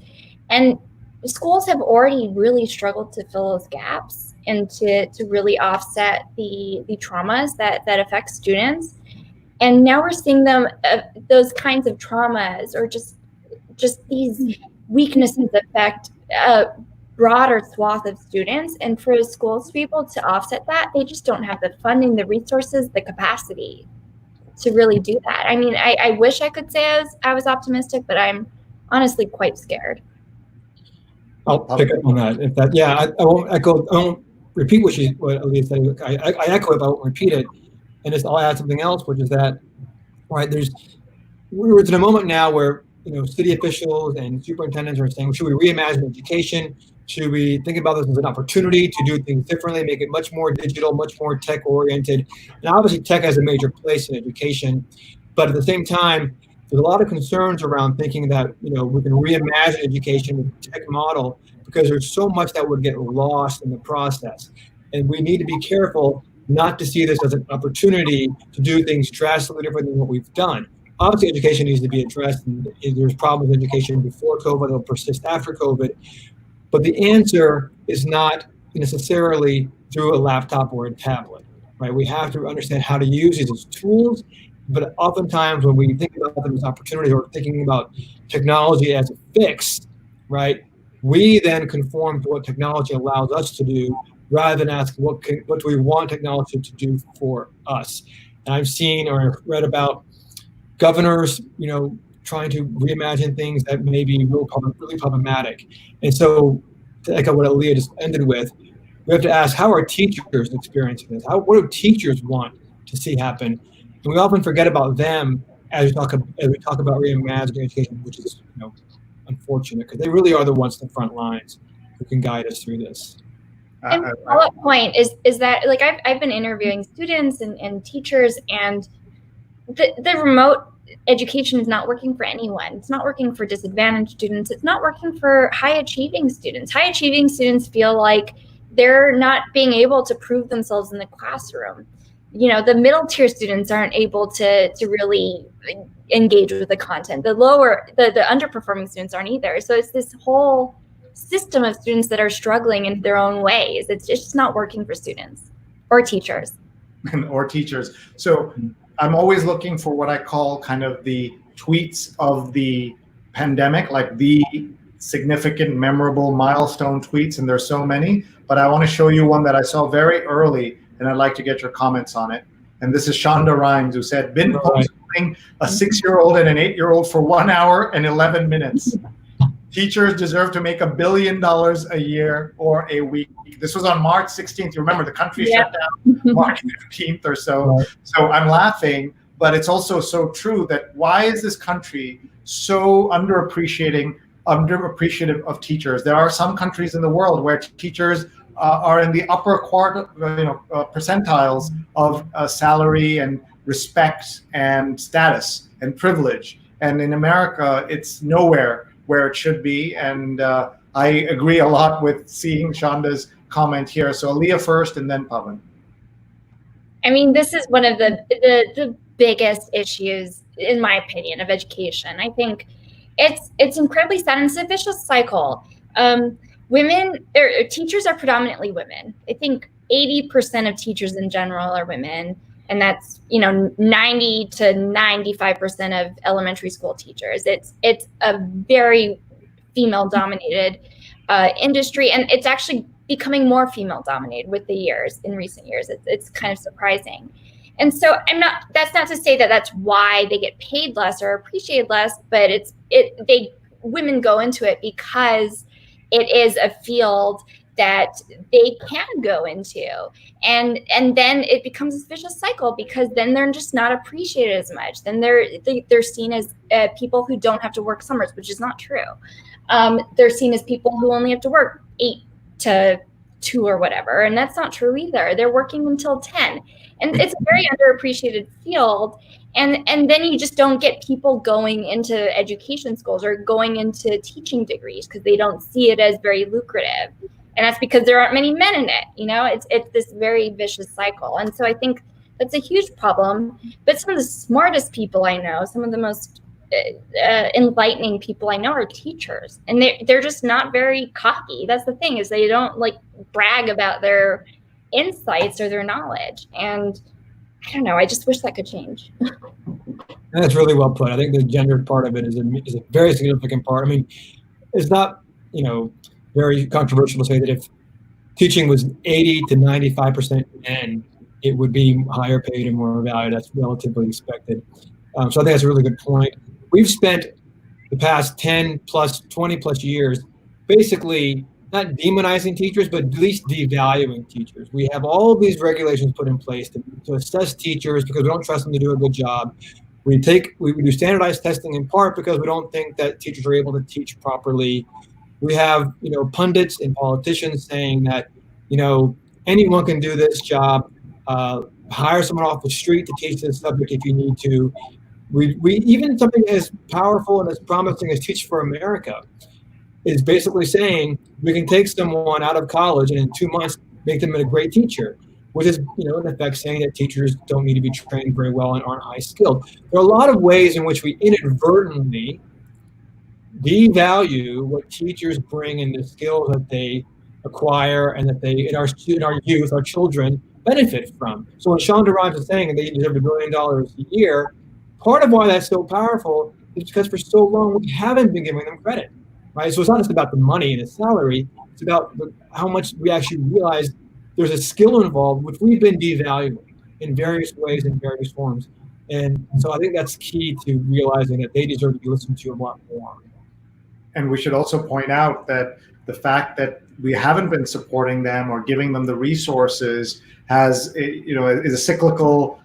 And schools have already really struggled to fill those gaps and to really offset the traumas that affect students. And now we're seeing them, those kinds of traumas or just these weaknesses affect a broader swath of students. And for schools to be able to offset that, they just don't have the funding, the resources, the capacity to really do that. I mean, I wish I could say I was optimistic, but I'm honestly quite scared. I'll pick up on that. I won't echo. I won't repeat what Alia said. I echo it, but I won't repeat it. And I'll add something else, which is that, right? We're in a moment now where city officials and superintendents are saying, should we reimagine education? Should we think about this as an opportunity to do things differently, make it much more digital, much more tech oriented? And obviously, tech has a major place in education, but at the same time, there's a lot of concerns around thinking that we can reimagine education with a tech model, because there's so much that would get lost in the process. And we need to be careful not to see this as an opportunity to do things drastically different than what we've done. Obviously, education needs to be addressed, and there's problems with education before COVID, they'll persist after COVID. But the answer is not necessarily through a laptop or a tablet, right? We have to understand how to use these as tools. But oftentimes when we think about them as opportunities or thinking about technology as a fix, right, we then conform to what technology allows us to do rather than ask what do we want technology to do for us. And I've seen or read about governors, trying to reimagine things that may be really problematic. And so, to echo what Alia just ended with, we have to ask, how are teachers experiencing this? What do teachers want to see happen? And we often forget about them as we talk about reimagining education, which is unfortunate, because they really are the ones in the front lines who can guide us through this. And my follow-up point is that, like, I've been interviewing students and teachers, and the remote education is not working for anyone. It's not working for disadvantaged students. It's not working for high-achieving students. High-achieving students feel like they're not being able to prove themselves in the classroom. the middle tier students aren't able to really engage with the content. The underperforming students aren't either. So it's this whole system of students that are struggling in their own ways. It's just not working for students or teachers. Or teachers. So I'm always looking for what I call kind of the tweets of the pandemic, like the significant, memorable milestone tweets, and there's so many, but I want to show you one that I saw very early, and I'd like to get your comments on it. And this is Shonda Rhimes, who said, been homeschooling a 6-year-old and an 8-year-old for 1 hour and 11 minutes. Teachers deserve to make $1 billion a year or a week. This was on March 16th. You remember the country shut down March 15th or so. Right. So I'm laughing, but it's also so true that why is this country so underappreciative of teachers? There are some countries in the world where teachers are in the upper percentiles of salary and respect and status and privilege. And in America, it's nowhere where it should be. And I agree a lot with seeing Shonda's comment here. So Alia first and then Pawan. I mean, this is one of the biggest issues, in my opinion, of education. I think it's incredibly sad. It's a vicious cycle. Teachers are predominantly women. I think 80% of teachers in general are women, and that's 90 to 95% of elementary school teachers. It's a very female-dominated industry, and it's actually becoming more female-dominated with the years. In recent years, it's kind of surprising. And so that's not to say that that's why they get paid less or appreciated less, but women go into it because it is a field that they can go into. And then it becomes this vicious cycle, because then they're just not appreciated as much. Then they're seen as people who don't have to work summers, which is not true. They're seen as people who only have to work 8 to 2 or whatever. And that's not true either. They're working until 10. And it's a very underappreciated field. And then you just don't get people going into education schools or going into teaching degrees because they don't see it as very lucrative. And that's because there aren't many men in it. It's this very vicious cycle. And so I think that's a huge problem. But some of the smartest people I know, some of the most enlightening people I know are teachers. And they're just not very cocky. That's the thing, is they don't brag about their insights or their knowledge. And I don't know, I just wish that could change. That's really well put. I think the gendered part of it is a very significant part. I mean, it's not, very controversial to say that if teaching was 80 to 95% men, it would be higher paid and more valued. That's relatively expected. So I think that's a really good point. We've spent the past 10 plus, 20 plus years basically not demonizing teachers, but at least devaluing teachers. We have all of these regulations put in place to assess teachers because we don't trust them to do a good job. We do standardized testing in part because we don't think that teachers are able to teach properly. We have, pundits and politicians saying that, anyone can do this job. Hire someone off the street to teach this subject if you need to. We even something as powerful and as promising as Teach for America is basically saying we can take someone out of college and in 2 months make them a great teacher, which is, in effect saying that teachers don't need to be trained very well and aren't high skilled. There are a lot of ways in which we inadvertently devalue what teachers bring and the skills that they acquire and that they, in our youth, our children, benefit from. So when Shonda Rhimes is saying that they deserve $1 billion a year, part of why that's so powerful is because for so long we haven't been giving them credit, right? So it's not just about the money and the salary, it's about how much we actually realize there's a skill involved, which we've been devaluing in various ways, in various forms. And so I think that's key to realizing that they deserve to be listened to a lot more. And we should also point out that the fact that we haven't been supporting them or giving them the resources is a cyclical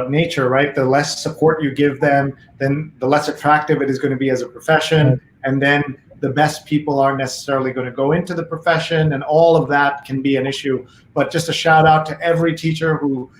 nature, right? The less support you give them, then the less attractive it is going to be as a profession. Right. And then the best people aren't necessarily going to go into the profession, and all of that can be an issue. But just a shout out to every teacher who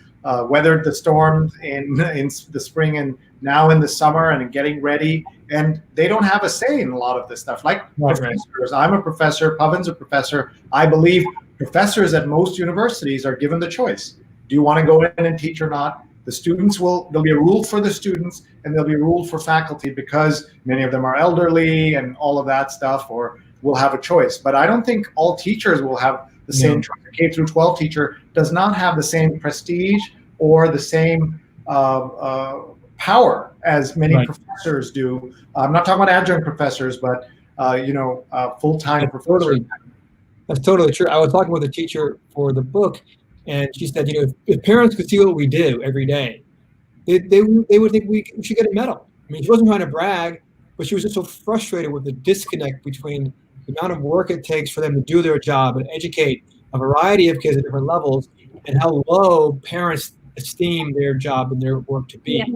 weathered the storms in the spring and now in the summer and getting ready. And they don't have a say in a lot of this stuff. Like professors, I'm a professor, Pawan's a professor. I believe professors at most universities are given the choice. Do you want to go in and teach or not? The students there'll be a rule for the students and there'll be a rule for faculty because many of them are elderly and all of that stuff, or will have a choice. But I don't think all teachers will have the same choice. A K through 12 teacher does not have the same prestige or the same power as many professors do. I'm not talking about adjunct professors, but full-time professors. That's totally true. I was talking with a teacher for the book, and she said, if parents could see what we do every day, they would think we should get a medal. I mean, she wasn't trying to brag, but she was just so frustrated with the disconnect between the amount of work it takes for them to do their job and educate a variety of kids at different levels, and how low parents esteem their job and their work to be. Yeah.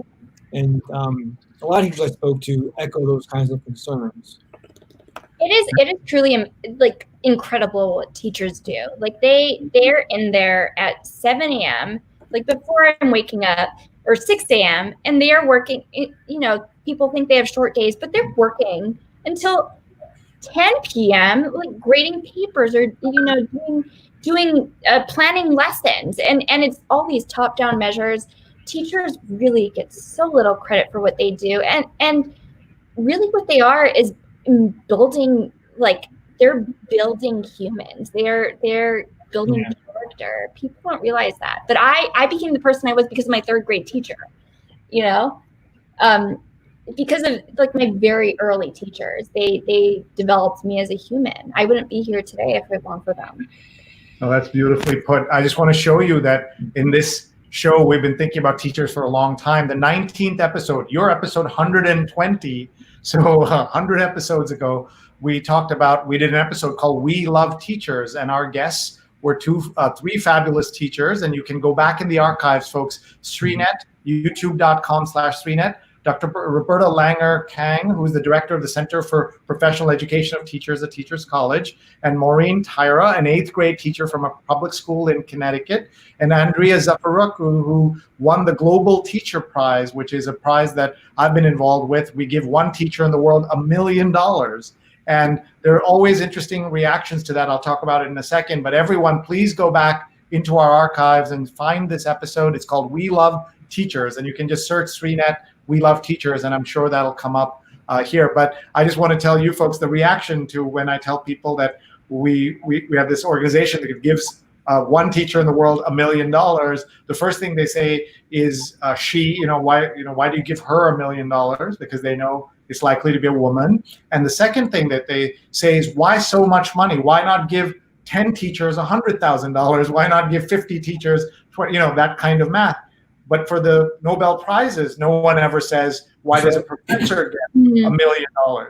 And a lot of teachers I spoke to echo those kinds of concerns. It is truly like incredible what teachers do. Like they're in there at 7 a.m. like before I'm waking up, or 6 a.m. and they are working. People think they have short days, but they're working until 10 p.m. like grading papers or doing planning lessons, and it's all these top-down measures. Teachers really get so little credit for what they do, and really what they are is building, like they're building humans. They're building character. People don't realize that, but I became the person I was because of my third grade teacher, because of like my very early teachers. They developed me as a human. I wouldn't be here today if it weren't for them. Oh, that's beautifully put. I just want to show you that in this show, we've been thinking about teachers for a long time. The 19th episode, your episode 120, so 100 episodes ago, we did an episode called We Love Teachers, and our guests were three fabulous teachers, and you can go back in the archives, folks. Sreenet, youtube.com/Sreenet. Dr. Roberta Langer-Kang, who is the director of the Center for Professional Education of Teachers at Teachers College, and Maureen Tyra, an 8th grade teacher from a public school in Connecticut, and Andrea Zafaruk, who won the Global Teacher Prize, which is a prize that I've been involved with. We give one teacher in the world $1 million. And there are always interesting reactions to that. I'll talk about it in a second. But everyone, please go back into our archives and find this episode. It's called We Love Teachers, and you can just search Sreenet, We Love Teachers, and I'm sure that'll come up here. But I just want to tell you folks the reaction to when I tell people that we have this organization that gives one teacher in the world $1 million. The first thing they say is why do you give her $1 million? Because they know it's likely to be a woman. And the second thing that they say is, why so much money? Why not give 10 teachers $100,000? Why not give 50 teachers 20? That kind of math. But for the Nobel Prizes, no one ever says, why does a professor get $1 million,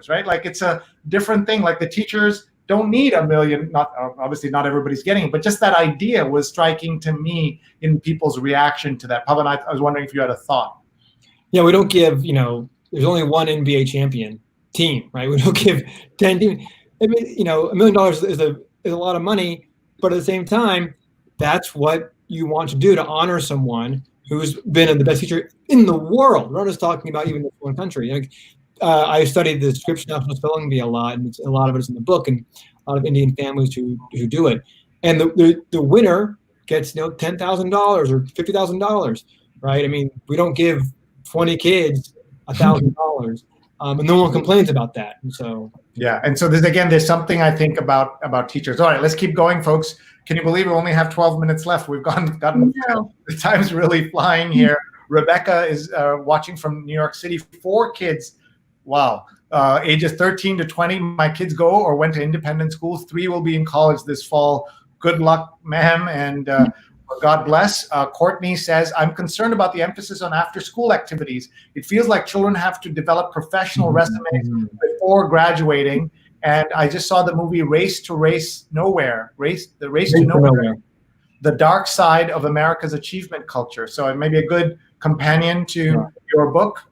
right? Like it's a different thing. Like the teachers don't need $1 million. Obviously not everybody's getting it, but just that idea was striking to me in people's reaction to that. Pawan, I was wondering if you had a thought. Yeah, we don't give, there's only one NBA champion team, right? We don't give 10 teams. I mean, $1 million is a lot of money, but at the same time, that's what you want to do to honor someone who's been the best teacher in the world. We're not just talking about even this one country. I studied the Scripps National Spelling Bee a lot, and a lot of it is in the book, and a lot of Indian families who do it. And the winner gets $10,000 or $50,000, right? I mean, we don't give 20 kids $1,000, and no one complains about that. And so yeah, and so there's something I think about teachers. All right, let's keep going, folks. Can you believe we only have 12 minutes left? We've gotten the time's really flying here. Rebecca is watching from New York City. 4 kids, wow, ages 13 to 20. My kids go or went to independent schools. 3 will be in college this fall. Good luck, ma'am, and God bless. Courtney says, I'm concerned about the emphasis on after-school activities. It feels like children have to develop professional resumes before graduating. And I just saw the movie Race to Nowhere, the dark side of America's achievement culture. So it may be a good companion to your book.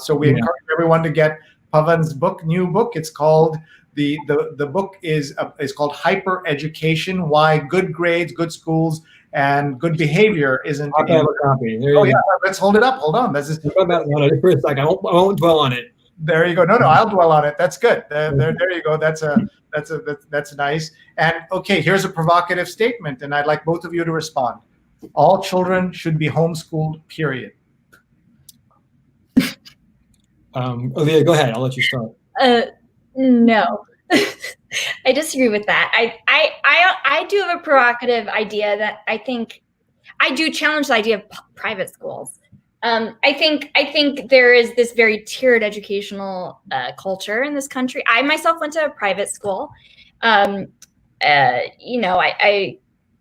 So we encourage everyone to get Pawan's new book. It's called the book is called Hyper Education: Why Good Grades, Good Schools, and Good Behavior isn't. I have a copy. Let's hold it up. Hold on. This is. For a second. I won't dwell on it. There you go. No, I'll dwell on it. That's good. There you go. That's nice. And okay, here's a provocative statement, and I'd like both of you to respond. All children should be homeschooled, period. Alia, go ahead. I'll let you start. No. I disagree with that. I do have a provocative idea that I think I do challenge the idea of private schools. I think there is this very tiered educational culture in this country. I myself went to a private school. I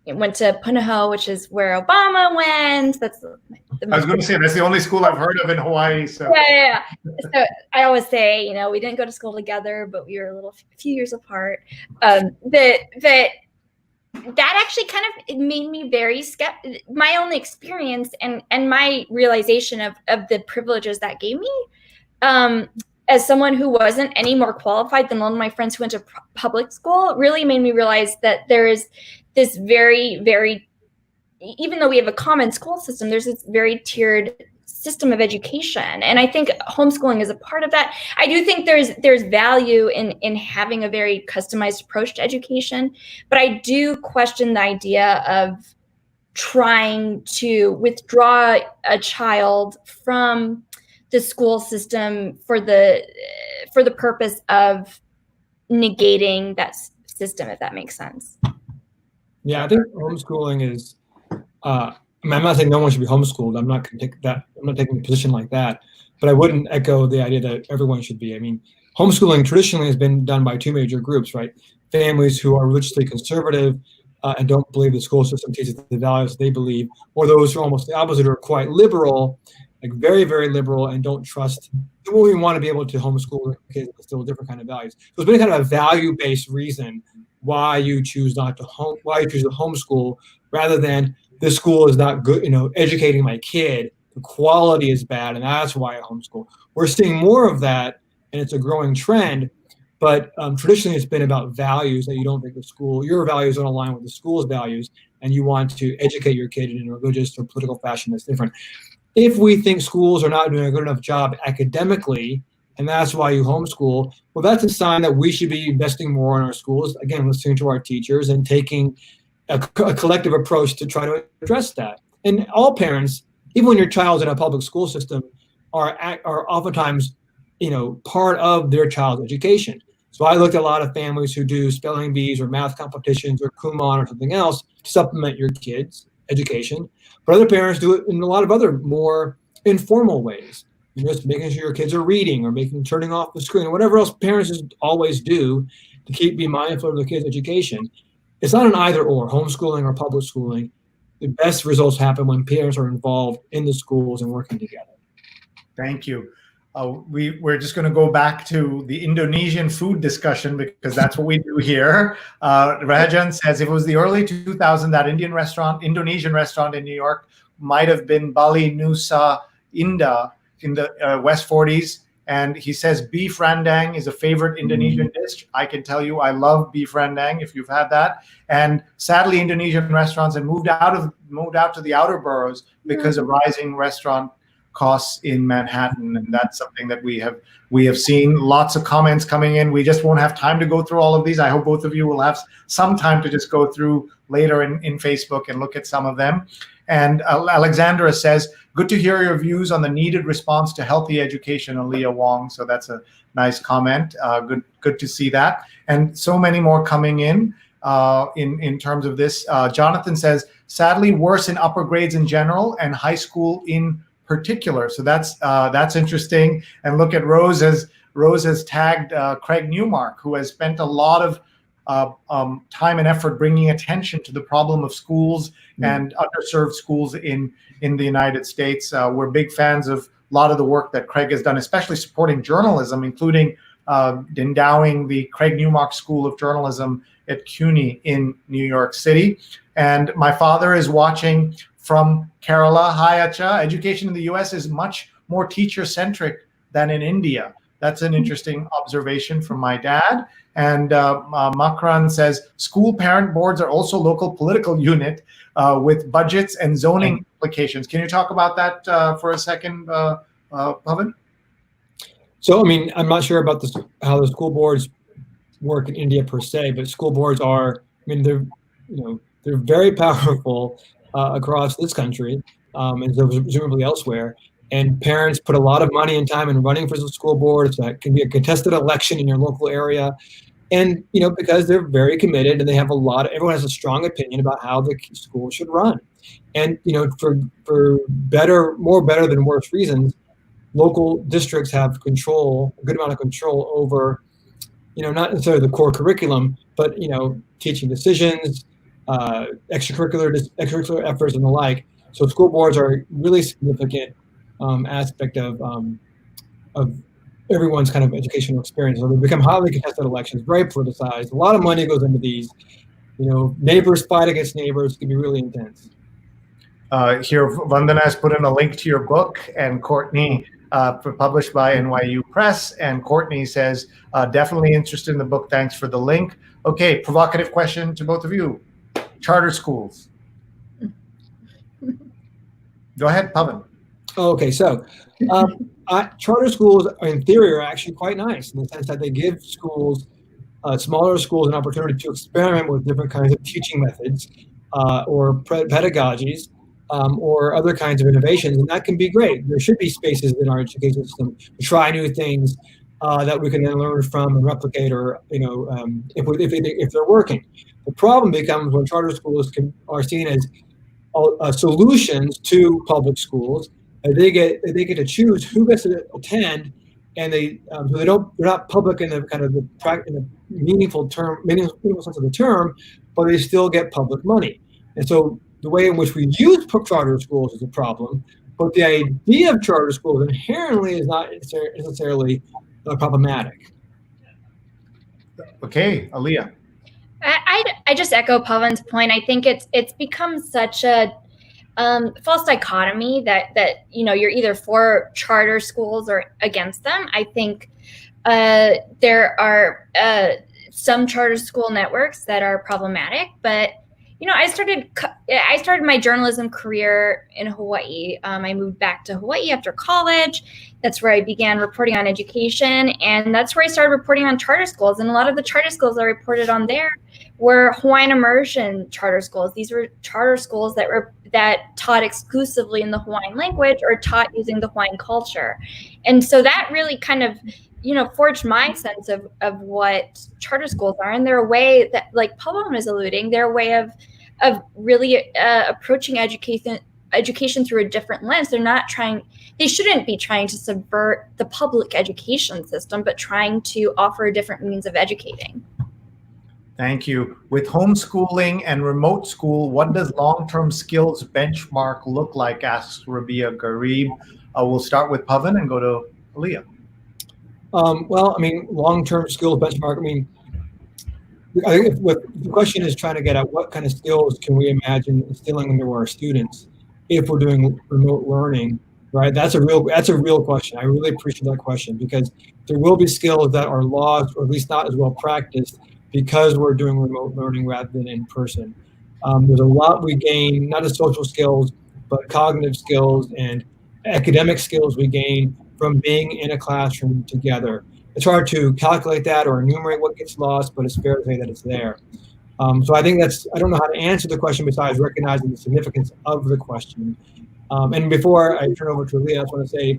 went to Punahou, which is where Obama went. That's I was going to say that's the only school I've heard of in Hawaii. So yeah. So I always say, we didn't go to school together, but we were a few years apart. That actually kind of made me very skeptical. My own experience and my realization of the privileges that gave me, as someone who wasn't any more qualified than one of my friends who went to public school, really made me realize that there is this very, very, even though we have a common school system, there's this very tiered system of education. And I think homeschooling is a part of that. I do think there's value in having a very customized approach to education, but I do question the idea of trying to withdraw a child from the school system for the purpose of negating that system, if that makes sense. Yeah, I think homeschooling is, I'm not saying no one should be homeschooled. I'm not taking a position like that, but I wouldn't echo the idea that everyone should be. I mean, homeschooling traditionally has been done by two major groups, right? Families who are religiously conservative and don't believe the school system teaches the values they believe, or those who are almost the opposite, are quite liberal, like very, very liberal, and don't trust. We want to be able to homeschool their kids with still different kind of values. So it's been kind of a value-based reason why you choose to homeschool, rather than this school is not good, educating my kid, the quality is bad, and that's why I homeschool. We're seeing more of that, and it's a growing trend, but traditionally it's been about values, that you don't think your values don't align with the school's values, and you want to educate your kid in a religious or political fashion that's different. If we think schools are not doing a good enough job academically, and that's why you homeschool, well, that's a sign that we should be investing more in our schools, again, listening to our teachers and taking a collective approach to try to address that. And all parents, even when your child's in a public school system, are oftentimes, part of their child's education. So I looked at a lot of families who do spelling bees or math competitions or Kumon or something else to supplement your kids' education. But other parents do it in a lot of other more informal ways. Just making sure your kids are reading or turning off the screen or whatever else parents always do to be mindful of the kids' education. It's not an either or, homeschooling or public schooling. The best results happen when parents are involved in the schools and working together. Thank you. We're just going to go back to the Indonesian food discussion because that's what we do here. Rajan says if it was the early 2000s, that Indonesian restaurant in New York might have been Bali Nusa Indah in the West 40s. And he says beef rendang is a favorite Indonesian dish. I can tell you I love beef rendang if you've had that. And sadly, Indonesian restaurants have moved out to the outer boroughs because of rising restaurant costs in Manhattan, and that's something that we have seen. Lots of comments coming in. We just won't have time to go through all of these. I hope both of you will have some time to just go through later in Facebook and look at some of them. And Alexandra says, good to hear your views on the needed response to healthy education, Alia Wong. So that's a nice comment. Good to see that. And so many more coming in terms of this. Jonathan says, sadly worse in upper grades in general and high school in particular. So that's interesting. And look at Rose has tagged Craig Newmark, who has spent a lot of time and effort bringing attention to the problem of schools and underserved schools in the United States. We're big fans of a lot of the work that Craig has done, especially supporting journalism, including endowing the Craig Newmark School of Journalism at CUNY in New York City. And my father is watching from Kerala. Hi, Acha. Education in the US is much more teacher-centric than in India. That's an interesting observation from my dad. And Makran says, school parent boards are also local political unit with budgets and zoning implications. Can you talk about that for a second, Pawan? So, I mean, I'm not sure about how the school boards work in India per se, but school boards are, I mean, they're very powerful. across this country, and so presumably elsewhere. And parents put a lot of money and time in running for the school board. So that can be a contested election in your local area. And, because they're very committed and they have everyone has a strong opinion about how the school should run. And, for better than worse reasons, local districts have a good amount of control over, not necessarily the core curriculum, but, teaching decisions, extracurricular efforts and the like. So school boards are a really significant aspect of everyone's kind of educational experience. So they become highly contested elections, very politicized. A lot of money goes into these. Neighbors fight against neighbors. It can be really intense. Here, Vandana has put in a link to your book, and Courtney, published by NYU Press. And Courtney says, definitely interested in the book. Thanks for the link. Okay, provocative question to both of you. Charter schools. Go ahead, Pawan. Okay, so charter schools, in theory, are actually quite nice in the sense that they give schools, smaller schools, an opportunity to experiment with different kinds of teaching methods or pedagogies or other kinds of innovations, and that can be great. There should be spaces in our education system to try new things that we can then learn from and replicate, or if they're working. The problem becomes when charter schools are seen as solutions to public schools. They get to choose who gets to attend, and they're not public in the kind of in the meaningful sense of the term, but they still get public money. And so the way in which we use charter schools is a problem, but the idea of charter schools inherently is not necessarily problematic. Okay, Alia. I just echo Pawan's point. I think it's become such a false dichotomy that you're either for charter schools or against them. I think there are some charter school networks that are problematic, but I started my journalism career in Hawaii. I moved back to Hawaii after college. That's where I began reporting on education, and that's where I started reporting on charter schools. And a lot of the charter schools I reported on there were Hawaiian immersion charter schools. These were charter schools that taught exclusively in the Hawaiian language or taught using the Hawaiian culture. And so that really kind of forged my sense of what charter schools are. And they're a way that, like Pawan was alluding, they're a way of really approaching education through a different lens. They shouldn't be trying to subvert the public education system, but trying to offer a different means of educating. Thank you. With homeschooling and remote school, what does long-term skills benchmark look like? Asks Rabia Garib. We'll start with Pawan and go to Alia. Long-term skills benchmark, I think what the question is trying to get at, what kind of skills can we imagine instilling into our students if we're doing remote learning, right? That's a real question. I really appreciate that question, because there will be skills that are lost, or at least not as well practiced, because we're doing remote learning rather than in person. There's a lot we gain, not just social skills, but cognitive skills and academic skills we gain from being in a classroom together. It's hard to calculate that or enumerate what gets lost, but it's fair to say that it's there. So I think I don't know how to answer the question besides recognizing the significance of the question. And before I turn over to Alia, I just want to say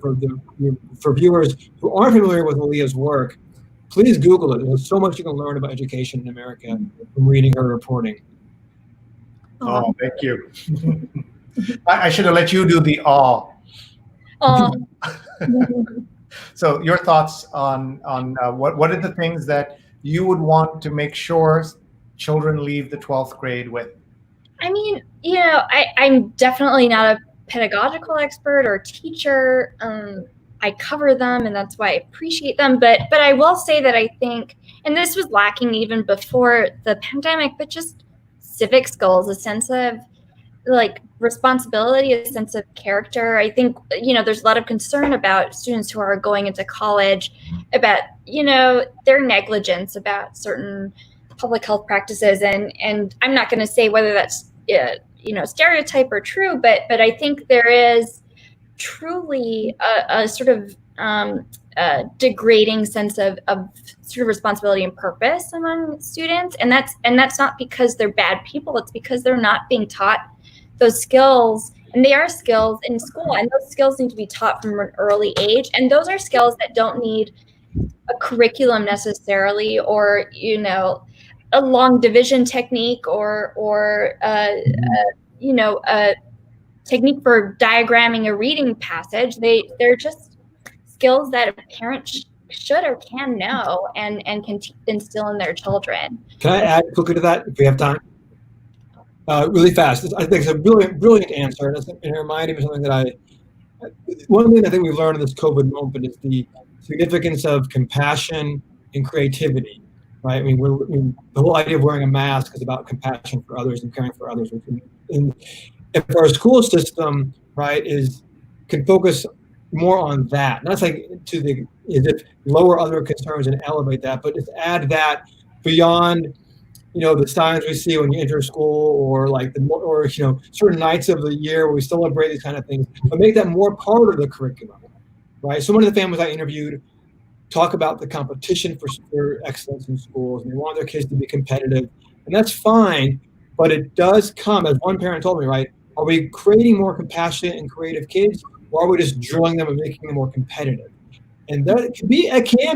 for viewers who aren't familiar with Alia's work, please Google it. There's so much you can learn about education in America from reading her reporting. Oh, thank you. I should have let you do the awe. So your thoughts on what are the things that you would want to make sure children leave the 12th grade with? I'm definitely not a pedagogical expert or teacher. I cover them, and that's why I appreciate them. But I will say that I think, and this was lacking even before the pandemic, but just civic skills, a sense of responsibility, a sense of character. I think, there's a lot of concern about students who are going into college about, their negligence about certain public health practices. And I'm not going to say whether that's, stereotype or true, but I think there is truly a sort of degrading sense of sort of responsibility and purpose among students. And that's not because they're bad people. It's because they're not being taught those skills, and they are skills in school, and those skills need to be taught from an early age. And those are skills that don't need a curriculum necessarily, or, you know, a long division technique, or you know, a technique for diagramming a reading passage. They're just skills that a parent should or can know and can instill in their children. Can I add quickly to that if we have time? Really fast. I think it's a brilliant answer, and it reminded me of something that one thing I think we've learned in this COVID moment is the significance of compassion and creativity, right? I mean, the whole idea of wearing a mask is about compassion for others and caring for others. And if our school system, right, can focus more on that, not like lower other concerns and elevate that, but just add that beyond, you know, the signs we see when you enter school, or like or you know, certain nights of the year where we celebrate these kind of things, but make that more part of the curriculum, right? So one of the families I interviewed talk about the competition for excellence in schools, and they want their kids to be competitive, and that's fine, but it does come, as one parent told me, right? Are we creating more compassionate and creative kids, or are we just drilling them and making them more competitive? And that can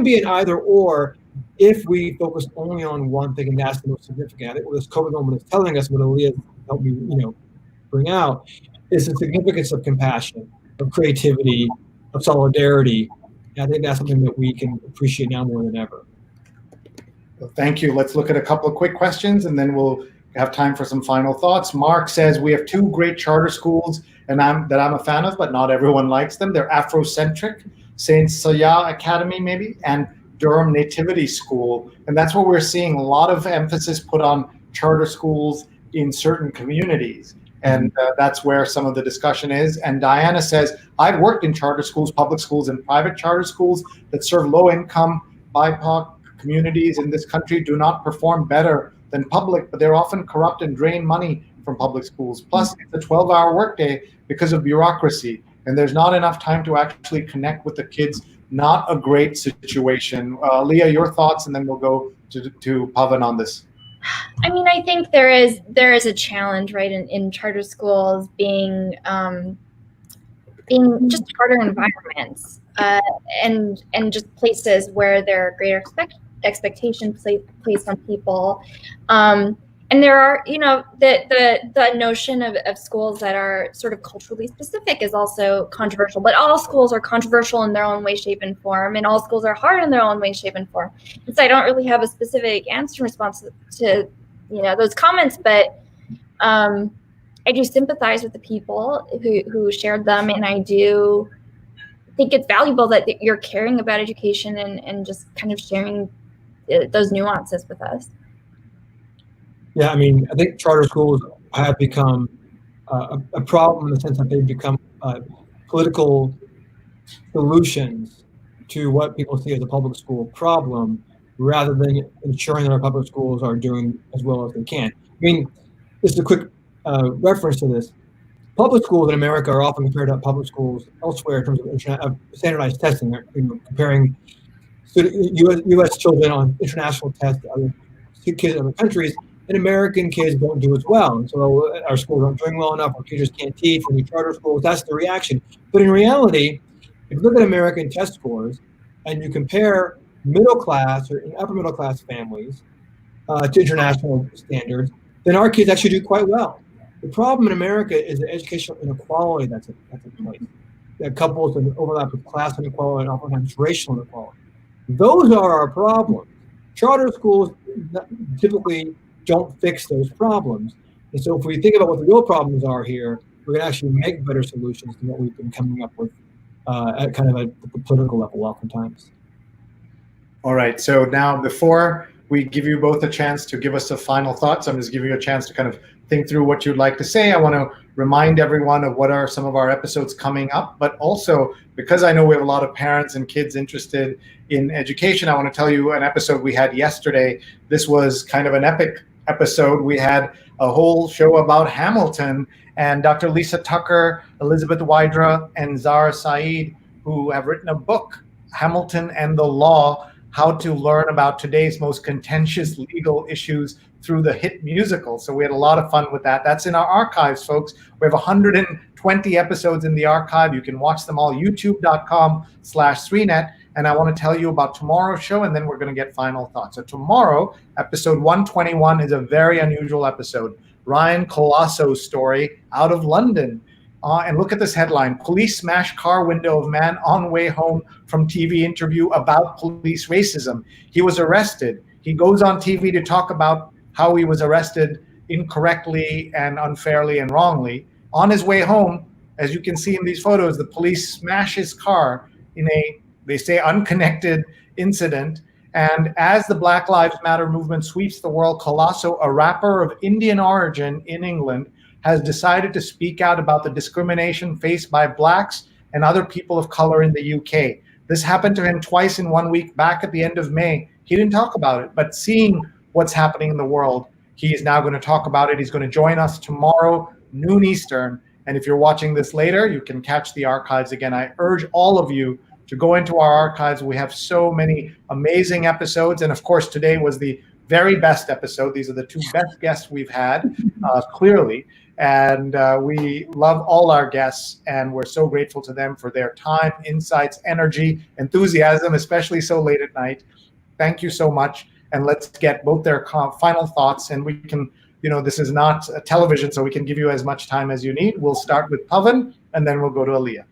be an either or, if we focus only on one thing, and that's the most significant. I think what this COVID moment is telling us, what Alia helped me, you know, bring out, is the significance of compassion, of creativity, of solidarity. And I think that's something that we can appreciate now more than ever. Well, thank you. Let's look at a couple of quick questions, and then we'll have time for some final thoughts. Mark says, we have two great charter schools that I'm a fan of, but not everyone likes them. They're Afrocentric, Saint Saya Academy maybe, and Durham Nativity School. And that's what we're seeing, a lot of emphasis put on charter schools in certain communities. And that's where some of the discussion is. And Diana says, I've worked in charter schools, public schools, and private charter schools that serve low-income BIPOC communities in this country do not perform better than public, but they're often corrupt and drain money from public schools. Plus, it's a 12-hour workday because of bureaucracy, and there's not enough time to actually connect with the kids. Not a great situation. Leah, your thoughts, and then we'll go to Pawan on this. I mean, I think there is a challenge, right, in charter schools being just charter environments, and just places where there are greater expectations placed on people. And there are, you know, the notion of schools that are sort of culturally specific is also controversial, but all schools are controversial in their own way, shape, and form, and all schools are hard in their own way, shape, and form. And so I don't really have a specific answer in response to you know, those comments, but I do sympathize with the people who shared them, and I do think it's valuable that you're caring about education and just kind of sharing those nuances with us. Yeah, I mean, I think charter schools have become a problem in the sense that they've become political solutions to what people see as a public school problem, rather than ensuring that our public schools are doing as well as they can. I mean, just a quick reference to this. Public schools in America are often compared to public schools elsewhere in terms of standardized testing. They're, you know, comparing U.S. children on international tests to other kids in other countries, and American kids don't do as well. And so our schools aren't doing well enough, our teachers can't teach, and we charter schools, that's the reaction. But in reality, if you look at American test scores and you compare middle class or upper middle class families to international standards, then our kids actually do quite well. The problem in America is the educational inequality that's in place, that couples and overlap with class inequality and oftentimes racial inequality. Those are our problems. Charter schools typically don't fix those problems. And so if we think about what the real problems are here, we're going to actually make better solutions than what we've been coming up with at kind of a political level oftentimes. All right, so now before we give you both a chance to give us the final thoughts, I'm just giving you a chance to kind of think through what you'd like to say. I want to remind everyone of what are some of our episodes coming up, but also because I know we have a lot of parents and kids interested in education, I want to tell you an episode we had yesterday. This was kind of an epic episode. We had a whole show about Hamilton, and Dr. Lisa Tucker, Elizabeth Wydra, and Zara Saeed, who have written a book, Hamilton and the Law, how to learn about today's most contentious legal issues through the hit musical. So we had a lot of fun with that. That's in our archives, folks. We have 120 episodes in the archive. You can watch them all, youtube.com/SreeNet. And I want to tell you about tomorrow's show, and then we're going to get final thoughts. So tomorrow, episode 121 is a very unusual episode. Ryan Colasso's story out of London. And look at this headline: police smash car window of man on way home from TV interview about police racism. He was arrested. He goes on TV to talk about how he was arrested incorrectly and unfairly and wrongly. On his way home, as you can see in these photos, the police smash his car in a, they say, unconnected incident. And as the Black Lives Matter movement sweeps the world, Colasso, a rapper of Indian origin in England, has decided to speak out about the discrimination faced by Blacks and other people of color in the UK. This happened to him twice in 1 week back at the end of May. He didn't talk about it, but seeing what's happening in the world, he is now going to talk about it. He's going to join us tomorrow, noon Eastern. And if you're watching this later, you can catch the archives again. I urge all of you to go into our archives. We have so many amazing episodes. And of course, today was the very best episode. These are the two best guests we've had, clearly. And we love all our guests, and we're so grateful to them for their time, insights, energy, enthusiasm, especially so late at night. Thank you so much. And let's get both their final thoughts. And we can, this is not a television, so we can give you as much time as you need. We'll start with Pawan, and then we'll go to Alia.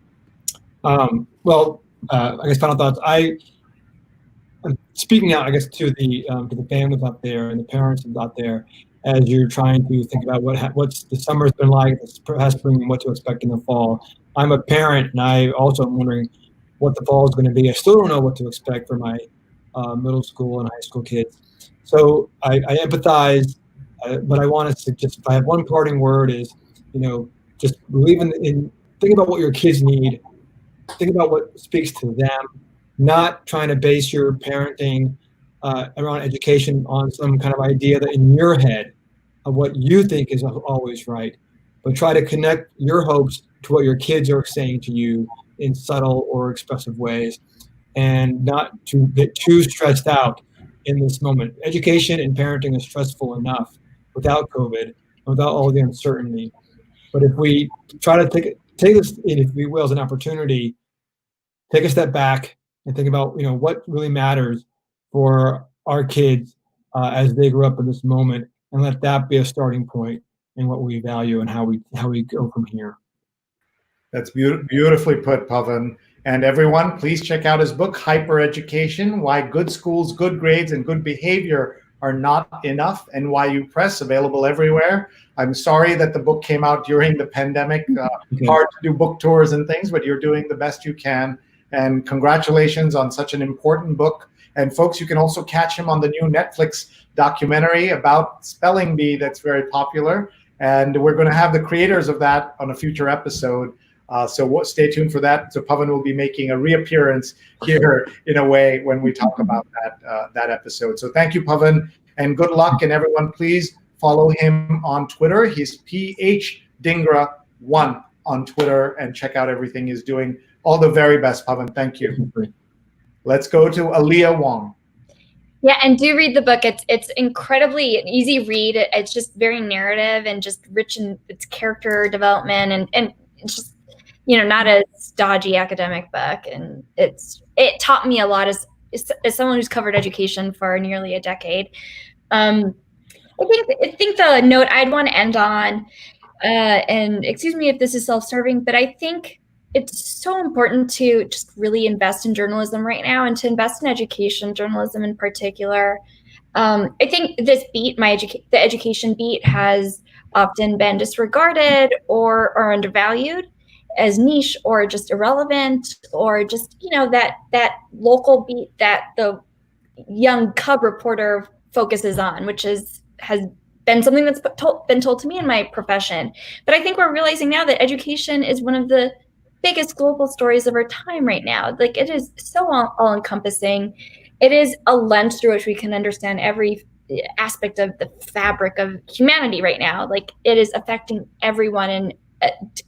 I guess final thoughts. I'm speaking out, I guess, to the families out there and the parents out there, as you're trying to think about what's the summer's been like, this past spring, and what to expect in the fall. I'm a parent, and I also am wondering what the fall is going to be. I still don't know what to expect for my middle school and high school kids. So I empathize, but I want to suggest, if I have one parting word, is, just believe in think about what your kids need. Think about what speaks to them, not trying to base your parenting around education on some kind of idea that in your head of what you think is always right, but try to connect your hopes to what your kids are saying to you in subtle or expressive ways, and not to get too stressed out in this moment. Education and parenting is stressful enough without COVID, without all the uncertainty. But if we try to take this, if we will, as an opportunity, take a step back and think about, what really matters for our kids as they grow up in this moment, and let that be a starting point in what we value and how we go from here. That's beautifully put, Pawan. And everyone, please check out his book, Hyper Education: Why Good Schools, Good Grades, and Good Behavior Are Not Enough, NYU Press, available everywhere. I'm sorry that the book came out during the pandemic. Hard to do book tours and things, but you're doing the best you can. And congratulations on such an important book. And folks, you can also catch him on the new Netflix documentary about spelling bee that's very popular. And we're going to have the creators of that on a future episode. So stay tuned for that. So Pawan will be making a reappearance here in a way when we talk about that episode. So thank you, Pawan, and good luck. And everyone, please follow him on Twitter. He's PH_Dhingra1 on Twitter, and check out everything he's doing. All the very best, Pawan. Thank you. Let's go to Alia Wong. Yeah, and do read the book. It's incredibly an easy read. It's just very narrative and just rich in its character development, and it's just, not a stodgy academic book. And it taught me a lot as someone who's covered education for nearly a decade. I think the note I'd want to end on, and excuse me if this is self-serving, but I think it's so important to just really invest in journalism right now, and to invest in education journalism in particular. I think this beat, the education beat, has often been disregarded or undervalued as niche or just irrelevant, or just, that local beat that the young cub reporter focuses on, which has been something that's been told to me in my profession. But I think we're realizing now that education is one of the biggest global stories of our time right now. Like, it is so all-encompassing. It is a lens through which we can understand every aspect of the fabric of humanity right now. Like, it is affecting everyone in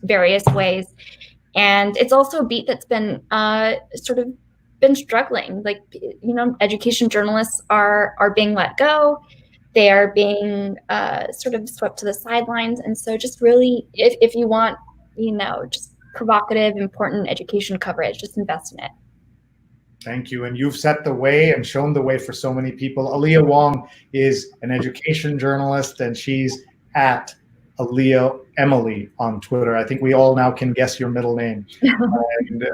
various ways. And it's also a beat that's been sort of been struggling. Like, you know, education journalists are being let go. They are being sort of swept to the sidelines. And so just really, if you want, you know, just provocative, important education coverage, just invest in it. Thank you. And you've set the way and shown the way for so many people. Alia Wong is an education journalist, and she's at Alia Emily on Twitter. I think we all now can guess your middle name. And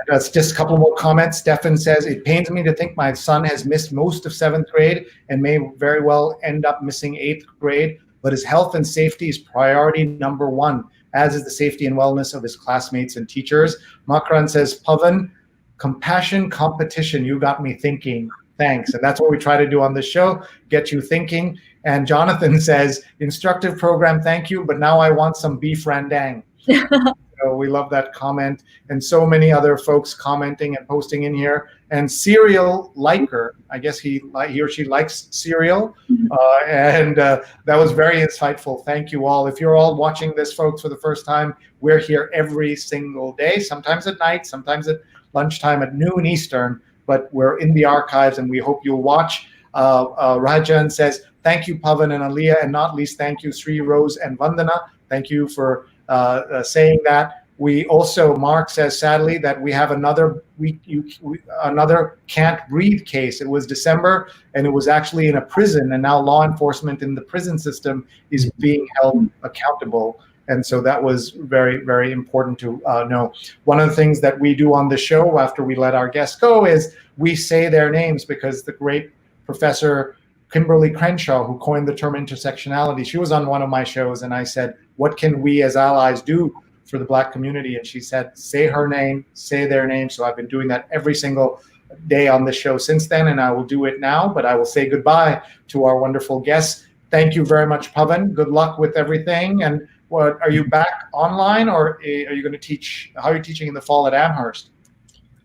that's just a couple more comments. Stefan says, it pains me to think my son has missed most of 7th grade and may very well end up missing 8th grade, but his health and safety is priority number 1, as is the safety and wellness of his classmates and teachers. Makran says, Pawan, compassion, competition, you got me thinking. Thanks. And that's what we try to do on this show, get you thinking. And Jonathan says, instructive program, thank you, but now I want some beef rendang. So we love that comment. And so many other folks commenting and posting in here. And Serial Liker, I guess he or she likes cereal. And that was very insightful. Thank you all. If you're all watching this, folks, for the first time, we're here every single day, sometimes at night, sometimes at lunchtime at noon Eastern, but we're in the archives and we hope you'll watch. Rajan says, thank you, Pawan and Alia, and not least, thank you, Sree, Rose, and Vandana. Thank you for saying that. We also, Mark says, sadly, that we have another another can't breathe case. It was December, and it was actually in a prison, and now law enforcement in the prison system is being held accountable. And so that was very, very important to know. One of the things that we do on the show after we let our guests go is we say their names, because the great Professor Kimberly Crenshaw, who coined the term intersectionality, she was on one of my shows, and I said, what can we as allies do for the Black community? And she said, say her name, say their name. So I've been doing that every single day on the show since then, and I will do it now, but I will say goodbye to our wonderful guests. Thank you very much, Pawan. Good luck with everything. And what, are you back online, or are you going to teach? How are you teaching in the fall at Amherst?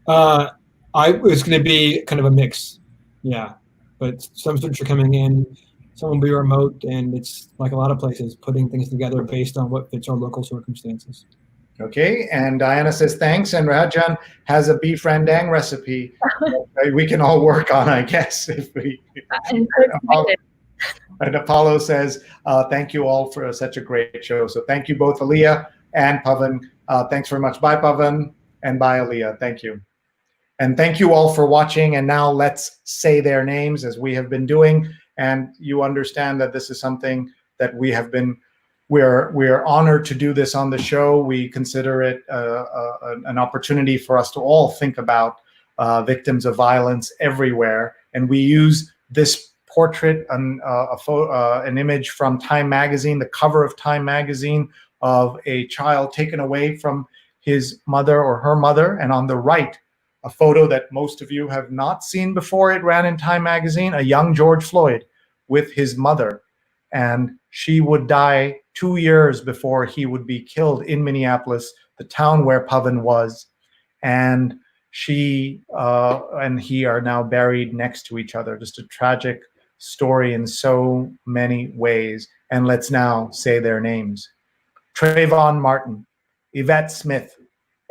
It's going to be kind of a mix, yeah. But some students are coming in, some will be remote, and it's like a lot of places, putting things together based on what fits our local circumstances. Okay, and Diana says thanks, and Rajan has a beef rendang recipe we can all work on, I guess. If we. And Apollo says, thank you all for such a great show. So thank you both, Alia and Pawan. Thanks very much. Bye, Pawan, and bye, Alia. Thank you. And thank you all for watching. And now let's say their names, as we have been doing. And you understand that this is something that we have been, we're honored to do this on the show. We consider it an opportunity for us to all think about victims of violence everywhere. And we use this portrait, an image from Time magazine, the cover of Time magazine, of a child taken away from his mother or her mother, and on the right, a photo that most of you have not seen before. It ran in Time magazine, a young George Floyd with his mother, and she would die 2 years before he would be killed in Minneapolis, the town where Pawan was, and she and he are now buried next to each other. Just a tragic story in so many ways. And let's now say their names. Trayvon Martin, Yvette Smith,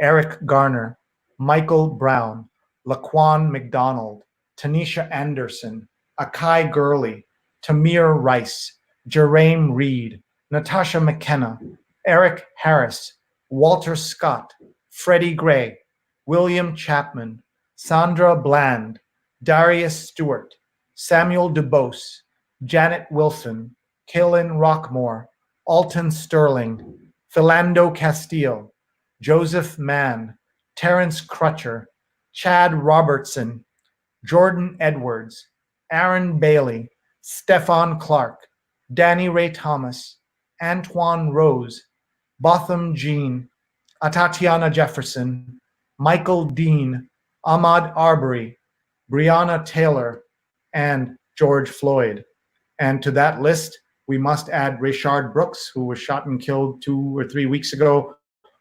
Eric Garner, Michael Brown, Laquan McDonald, Tanisha Anderson, Akai Gurley, Tamir Rice, Jerame Reed, Natasha McKenna, Eric Harris, Walter Scott, Freddie Gray, William Chapman, Sandra Bland, Darius Stewart, Samuel DuBose, Janet Wilson, Kaylin Rockmore, Alton Sterling, Philando Castile, Joseph Mann, Terrence Crutcher, Chad Robertson, Jordan Edwards, Aaron Bailey, Stefan Clark, Danny Ray Thomas, Antoine Rose, Botham Jean, Atatiana Jefferson, Michael Dean, Ahmaud Arbery, Breonna Taylor, and George Floyd. And to that list, we must add Rayshard Brooks, who was shot and killed 2 or 3 weeks ago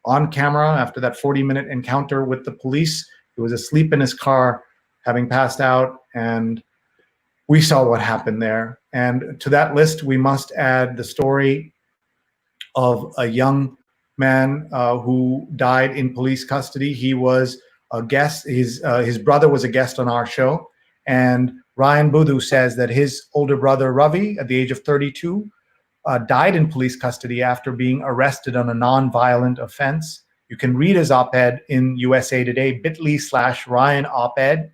on camera after that 40-minute encounter with the police. He was asleep in his car, having passed out, and we saw what happened there. And to that list, we must add the story of a young man who died in police custody. He was a guest. His brother was a guest on our show. And Ryan Budhu says that his older brother, Ravi, at the age of 32, died in police custody after being arrested on a non-violent offense. You can read his op-ed in USA Today, bit.ly/Ryan op-ed.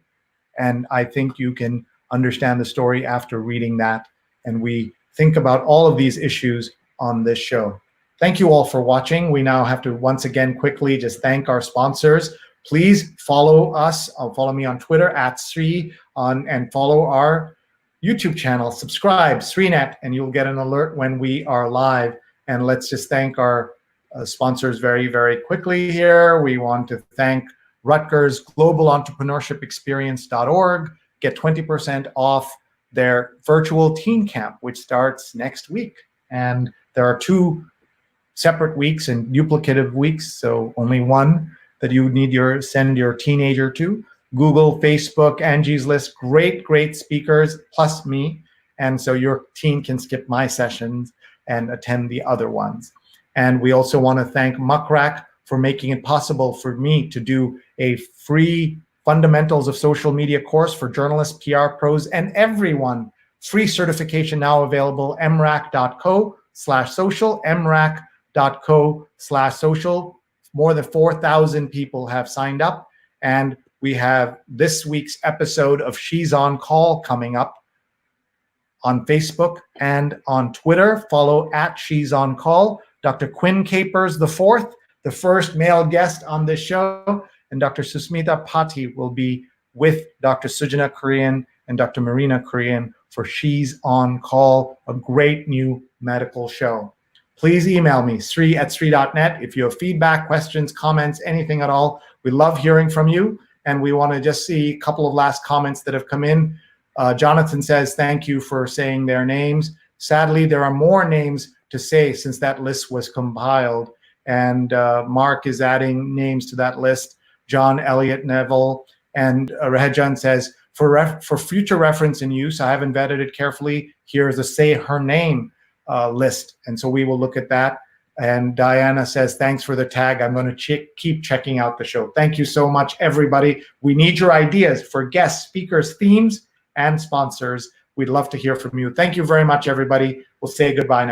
And I think you can understand the story after reading that. And we think about all of these issues on this show. Thank you all for watching. We now have to once again quickly just thank our sponsors. Please follow us. Follow me on Twitter @Sree and follow our YouTube channel. Subscribe, SreeNet, and you'll get an alert when we are live. And let's just thank our sponsors very, very quickly here. We want to thank Rutgers Global Entrepreneurship Experience.org. Get 20% off their virtual teen camp, which starts next week. And there are 2 separate weeks and duplicative weeks, so only one that you need send your teenager to. Google, Facebook, Angie's List, great speakers, plus me. And so your teen can skip my sessions and attend the other ones. And we also want to thank Muckrack for making it possible for me to do a free Fundamentals of Social Media course for journalists, PR pros, and everyone. Free certification now available, mrac.co/social, mrac.co/social. More than 4,000 people have signed up. And we have this week's episode of She's on Call coming up on Facebook and on Twitter. Follow @She's on Call. Dr. Quinn Capers IV, the first male guest on this show, and Dr. Susmita Pati will be with Dr. Sujana Korean and Dr. Marina Korean for She's on Call, a great new medical show. Please email me, sree@sree.net, if you have feedback, questions, comments, anything at all. We love hearing from you, and we want to just see a couple of last comments that have come in. Jonathan says, thank you for saying their names. Sadly, there are more names to say since that list was compiled, and Mark is adding names to that list. John Elliott Neville, and Rehan says, for future reference and use, I haven't vetted it carefully. Here is a say her name list, and so we will look at that. And Diana says, thanks for the tag. I'm going to keep checking out the show. Thank you so much, everybody. We need your ideas for guests, speakers, themes, and sponsors. We'd love to hear from you. Thank you very much, everybody. We'll say goodbye now.